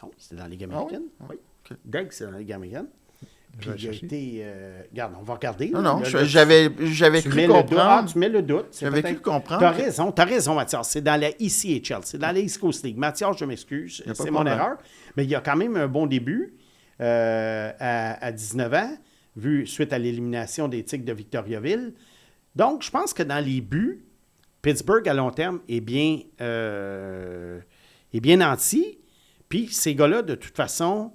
Non, c'était dans la Ligue Ah oui? américaine. Oui. OK. Daigle, c'est dans la Ligue américaine. Puis Je vais il a chercher. été... regarde, on va regarder. Non, là. non, Là, j'avais tu cru mets le doute. Ah, comprendre. tu mets le doute. C'est J'avais peut-être- cru comprendre. T'as raison, Mathias. C'est dans la ECHL. C'est dans la East Coast League. Mathias, je m'excuse. Y a pas C'est de mon problème. erreur. Mais il y a quand même un bon début à 19 ans, suite à l'élimination des Tigres de Victoriaville. Donc, je pense que dans les buts, Pittsburgh, à long terme, est bien nanti. Puis ces gars-là, de toute façon,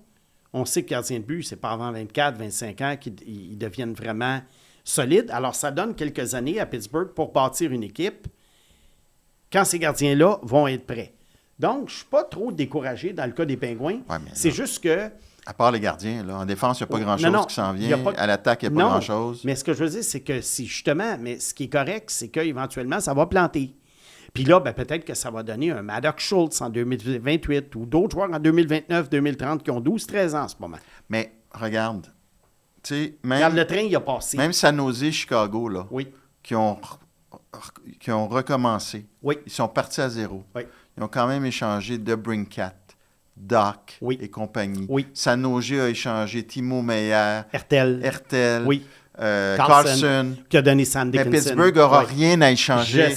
on sait que gardien de but, c'est pas avant 24, 25 ans qu'ils deviennent vraiment solides. Alors, ça donne quelques années à Pittsburgh pour bâtir une équipe quand ces gardiens-là vont être prêts. Donc, je ne suis pas trop découragé dans le cas des Pingouins. Ouais, mais c'est là, juste que... À part les gardiens, là, en défense, il n'y a pas grand-chose Non, qui s'en il y a vient. pas- À l'attaque, il n'y a pas Non, grand-chose. mais ce que je veux dire, c'est que si justement, mais ce qui est correct, c'est qu'éventuellement, ça va planter. Puis là, ben, peut-être que ça va donner un Maddox Schultz en 2028 ou d'autres joueurs en 2029, 2030 qui ont 12-13 ans en ce moment. Mais regarde, tu sais, Regarde, même, le train, il a passé. même San Jose, Chicago, là, Oui, qui ont recommencé, oui, ils sont partis à zéro. oui. Ils ont quand même échangé DeBrincat, Doc Oui. et compagnie. Oui. San Jose a échangé Timo Meyer, Hertel, Oui. Carlson. qui a donné Sam Mais Dickinson. Pittsburgh n'aura Oui. rien à échanger.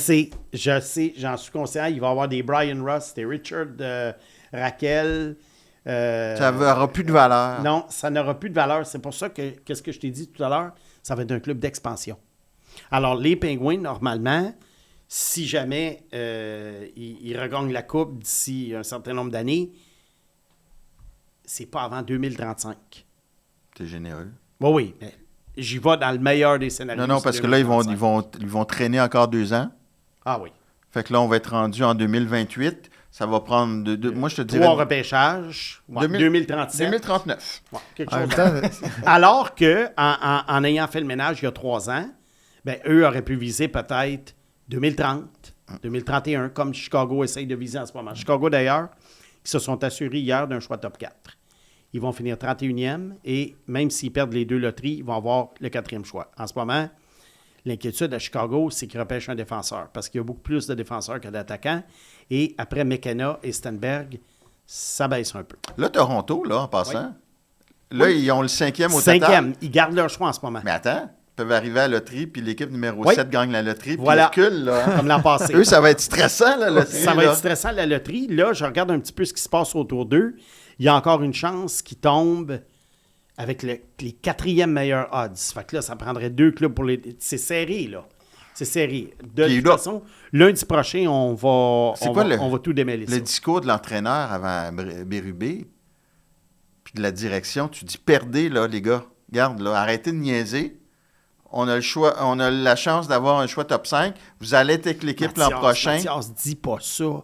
Je sais, j'en suis conscient. Il va y avoir des Brian Russ, des Richard Raquel. Ça n'aura plus de valeur. Non, ça n'aura plus de valeur. C'est pour ça que, qu'est-ce que je t'ai dit tout à l'heure, ça va être un club d'expansion. Alors, les Pingouins, normalement, si jamais ils regagnent la Coupe d'ici un certain nombre d'années, c'est pas avant 2035. T'es généreux. Oui, mais j'y vais dans le meilleur des scénarios. Non, c'est parce que là, ils 2035. vont traîner encore 2 ans. Ah oui. Fait que là, on va être rendu en 2028. Ça va prendre... moi, je te dirais... 3 repêchages. Ouais, 2037. 2039. Ouais, quelque En chose même temps, Alors que, en ayant fait le ménage il y a 3 ans, ben, eux auraient pu viser peut-être 2030, 2031, comme Chicago essaye de viser en ce moment. Chicago, d'ailleurs, ils se sont assurés hier d'un choix top 4. Ils vont finir 31e et même s'ils perdent les 2 loteries, ils vont avoir le 4e choix. En ce moment, l'inquiétude à Chicago, c'est qu'ils repêchent un défenseur parce qu'il y a beaucoup plus de défenseurs que d'attaquants. Et après McKenna et Stenberg, ça baisse un peu. Là, Toronto, là, en passant, là, ils ont le 5e au total. 5e, ils gardent leur choix en ce moment. Mais attends, ils peuvent arriver à la loterie, puis l'équipe numéro Oui. 7 gagne la loterie, puis Voilà. ils reculent, là. Hein? Comme l'an passé. Eux, ça va être stressant, la loterie. Ça va là. être stressant, la loterie. Là, je regarde un petit peu ce qui se passe autour d'eux. Il y a encore une chance qu'ils tombent avec les 4e meilleurs odds. Fait que là, ça prendrait 2 clubs pour les... C'est serré, là. C'est serré. De Puis toute là- façon, lundi prochain, on va tout démêler Le ça. discours de l'entraîneur avant Bérubé, puis de la direction, tu dis perdez, là, les gars. Regarde, là, arrêtez de niaiser. On a le choix, on a la chance d'avoir un choix top 5. Vous allez être avec l'équipe l'an prochain. Mathias, dis pas ça.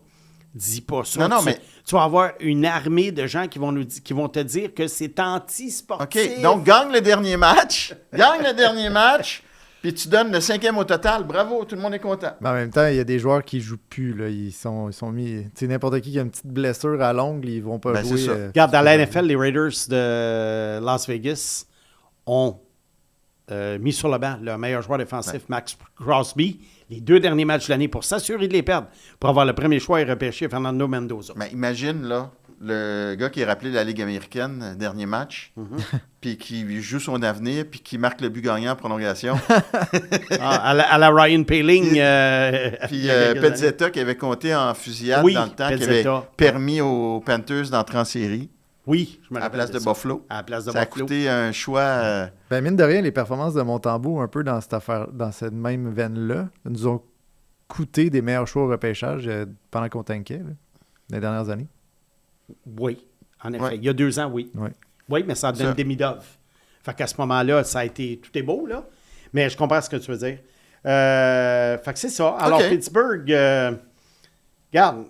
Dis pas ça. Non, non, Tu- mais- Tu vas avoir une armée de gens qui vont te dire que c'est anti-sportif. OK, donc gagne le dernier match. Gagne le dernier match, puis tu donnes le 5e au total. Bravo, tout le monde est content. mais en même temps, il y a des joueurs qui jouent plus. Là. Ils sont mis. Tu sais, n'importe qui a une petite blessure à l'ongle, ils vont pas Ben, jouer. c'est ça. Regarde, dans la NFL, les Raiders de Las Vegas ont mis sur le banc leur meilleur joueur défensif, Max Crosby, les 2 derniers matchs de l'année pour s'assurer de les perdre, pour avoir le premier choix et repêcher Fernando Mendoza. Mais imagine, là, le gars qui est rappelé de la Ligue américaine, dernier match, puis qui joue son avenir, puis qui marque le but gagnant en prolongation. À la Ryan Paling. Puis il y a quelques années. Pezzetta qui avait compté en fusillade Oui, dans le temps, qui Pezzetta. avait permis aux Panthers d'entrer en série Oui, je me à la rappelle place de ça. Buffalo. À la place de Ça a Buffalo. coûté un choix... Ben, mine de rien, les performances de Montembeault, un peu dans cette affaire, dans cette même veine-là, nous ont coûté des meilleurs choix au repêchage pendant qu'on tankait, là, les dernières années. Oui, en effet. Ouais. Il y a 2 ans, oui. Ouais. Oui, mais ça donne Ça. des demi-dove. Fait qu'à ce moment-là, ça a été... Tout est beau, là. Mais je comprends ce que tu veux dire. Fait que c'est ça. Alors, OK. Pittsburgh, regarde,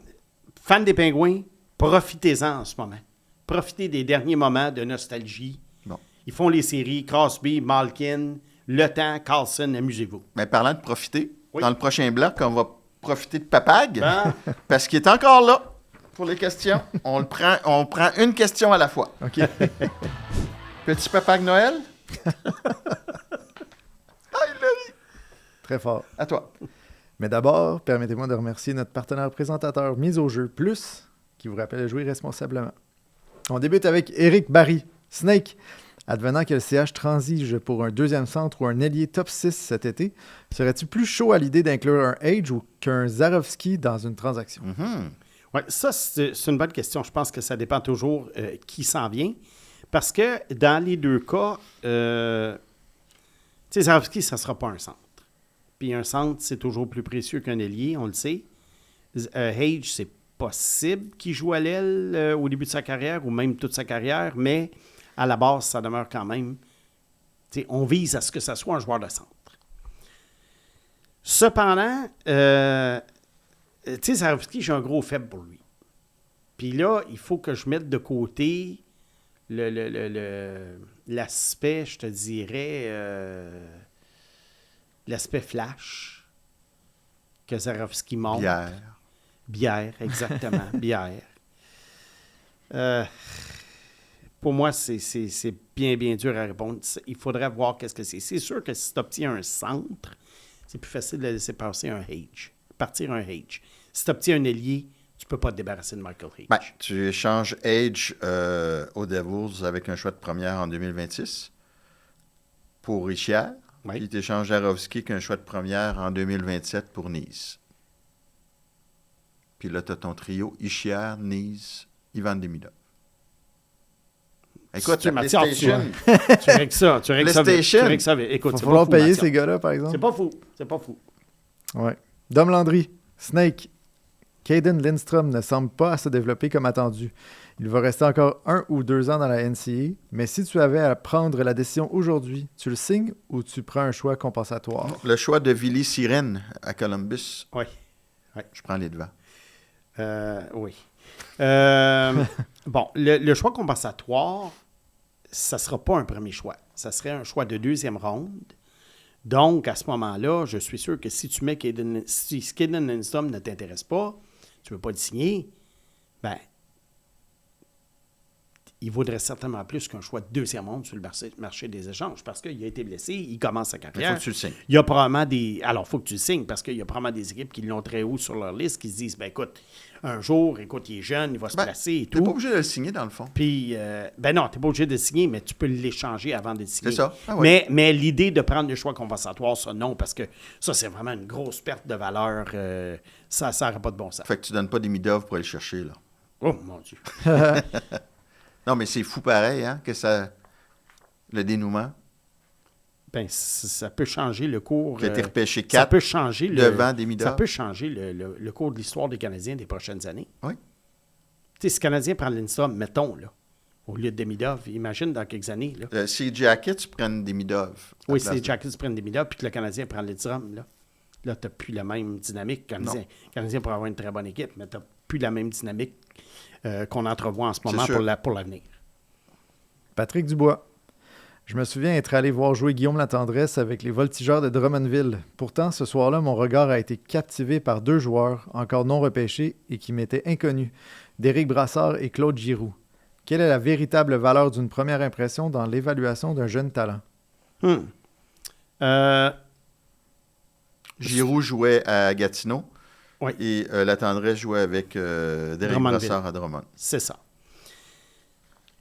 fan des Pingouins, profitez-en en ce moment. Profitez des derniers moments de nostalgie. Bon. Ils font les séries, Crosby, Malkin, Le Temps, Carlson, amusez-vous. Mais parlant de profiter, Oui. dans le prochain bloc, on va profiter de Papag, Hein? parce qu'il est encore là pour les questions. On prend une question à la fois. OK. Petit Papag Noël? Ah, il l'a eu. Très fort. À toi. Mais d'abord, permettez-moi de remercier notre partenaire présentateur Mise au jeu Plus, qui vous rappelle de jouer responsablement. On débute avec Éric Barry. Snake, advenant que le CH transige pour un 2e centre ou un ailier top 6 cet été, serais-tu plus chaud à l'idée d'inclure un Age ou qu'un Zarovski dans une transaction? Mhm. Oui, ça, c'est une bonne question. Je pense que ça dépend toujours qui s'en vient. Parce que dans les 2 cas, tu sais, Zarovski, ça ne sera pas un centre. Puis un centre, c'est toujours plus précieux qu'un ailier, on le sait. Hage, c'est possible qu'il joue à l'aile au début de sa carrière ou même toute sa carrière, mais à la base, ça demeure quand même... on vise à ce que ça soit un joueur de centre. Cependant, Zarovski, j'ai un gros faible pour lui. Puis là, il faut que je mette de côté l'aspect, je te dirais, l'aspect flash que Zarovski montre. Bière, exactement, bière. Pour moi, c'est bien dur à répondre. Il faudrait voir qu'est-ce que c'est. C'est sûr que si tu obtiens un centre, c'est plus facile de laisser partir un Hage. Si tu obtiens un ailier, tu ne peux pas te débarrasser de Michael Hage. Ben, tu échanges Hage aux Devils avec un choix de première en 2026 pour Richard. Oui. Puis tu échanges Zarovski avec un choix de première en 2027 pour Nice. Puis là, tu as ton trio Ischier, Nice, Ivan Demidov. Écoute, la PlayStation... Tu règles ça. Tu règles ça. Écoute, il va falloir payer ces gars-là, par exemple. C'est pas fou. Ouais. Dom Landry, Snake. Caden Lindstrom ne semble pas se développer comme attendu. Il va rester encore 1 ou 2 ans dans la NCAA, mais si tu avais à prendre la décision aujourd'hui, tu le signes ou tu prends un choix compensatoire? Le choix de Willy Sirène à Columbus. Oui. Je prends les devants. Oui. Bon, le choix compensatoire, ça ne sera pas un premier choix. Ça serait un choix de 2e ronde. Donc, à ce moment-là, je suis sûr que si tu mets si Caden Lindstrom ne t'intéresse pas, tu ne veux pas le signer, ben, il vaudrait certainement plus qu'un choix de 2e ronde sur le marché des échanges parce qu'il a été blessé, il commence sa carrière. Il faut que tu le signes. Il y a probablement alors, il faut que tu le signes parce qu'il y a probablement des équipes qui l'ont très haut sur leur liste qui se disent, ben écoute, un jour, il est jeune, il va se placer et tout. Tu n'es pas obligé de le signer, dans le fond. Puis, ben non, tu n'es pas obligé de le signer, mais tu peux l'échanger avant de le signer. C'est ça. Ah oui. Mais l'idée de prendre le choix compensatoire, ça, non, parce que ça, c'est vraiment une grosse perte de valeur. Ça n'aurait pas de bon sens. Fait que tu ne donnes pas Demidov pour aller le chercher, là. Oh, mon Dieu. Non, mais c'est fou pareil, hein, que ça... Le dénouement. Ben, ça peut changer le cours. Qui a été repêché 4 ça peut changer devant Demidov. Ça peut changer le cours de l'histoire des Canadiens des prochaines années. Oui. Tu sais, si le Canadien prend Lindstrom, mettons, là, au lieu de Demidov, imagine dans quelques années. Là. Si Jackets prennent Demidov. Oui, si les Jackets prennent Demidov puis que le Canadien prend Lindstrom, là tu n'as plus la même dynamique. Le Canadien pourrait avoir une très bonne équipe, mais tu n'as plus la même dynamique qu'on entrevoit en ce moment pour l'avenir. Patrick Dubois. Je me souviens être allé voir jouer Guillaume Latendresse avec les Voltigeurs de Drummondville. Pourtant, ce soir-là, mon regard a été captivé par 2 joueurs encore non repêchés et qui m'étaient inconnus, d'Éric Brassard et Claude Giroux. Quelle est la véritable valeur d'une première impression dans l'évaluation d'un jeune talent? Giroux jouait à Gatineau. Oui. Et Latendresse jouait avec Derek Brassard à Drummond. C'est ça.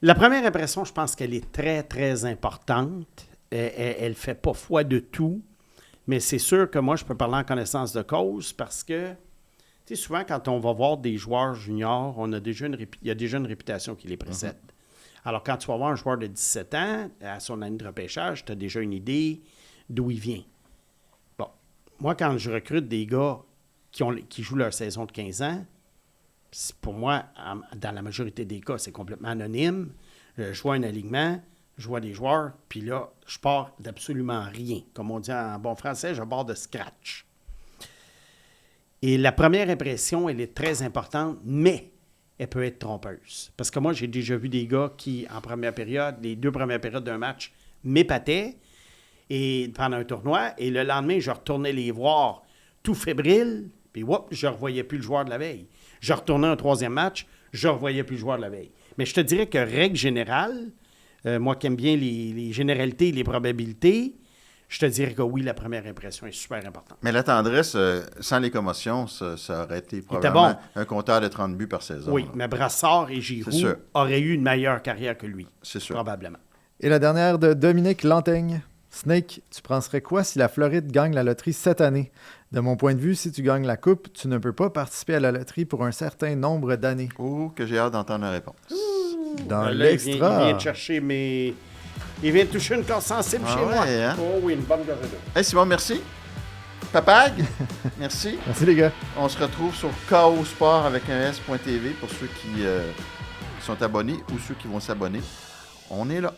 La première impression, je pense qu'elle est très, très importante. Elle ne fait pas foi de tout. Mais c'est sûr que moi, je peux parler en connaissance de cause parce que, tu sais, souvent, quand on va voir des joueurs juniors, il y a déjà une réputation qui les précède. Alors, quand tu vas voir un joueur de 17 ans, à son année de repêchage, tu as déjà une idée d'où il vient. Bon, moi, quand je recrute des gars qui jouent leur saison de 15 ans, pour moi, dans la majorité des cas, c'est complètement anonyme. Je vois un alignement, je vois des joueurs, puis là, je pars d'absolument rien. Comme on dit en bon français, je pars de scratch. Et la première impression, elle est très importante, mais elle peut être trompeuse. Parce que moi, j'ai déjà vu des gars qui, en première période, les 2 premières périodes d'un match, m'épataient et pendant un tournoi, et le lendemain, je retournais les voir tout fébrile, puis je ne revoyais plus le joueur de la veille. Je retournais un 3e match, je ne revoyais plus le joueur de la veille. Mais je te dirais que, règle générale, moi qui aime bien les généralités et les probabilités, je te dirais que oui, la première impression est super importante. Mais Latendresse, sans les commotions, ça aurait été probablement un compteur de 30 buts par saison. Oui, là. mais Brassard et Giroux auraient eu une meilleure carrière que lui. C'est sûr. Probablement. Et la dernière de Dominique Lantaigne. Snake, tu penserais quoi si la Floride gagne la loterie cette année? De mon point de vue, si tu gagnes la coupe, tu ne peux pas participer à la loterie pour un certain nombre d'années. Oh, que j'ai hâte d'entendre la réponse. Dans Là, l'extra. il vient de chercher mes... Il vient de toucher une corde sensible chez moi. Hein? Oh oui, une bonne gorge d'eau. Hey Simon, merci. Papag, merci. Merci les gars. On se retrouve sur KO Sport avec un S.tv pour ceux qui sont abonnés ou ceux qui vont s'abonner. On est là.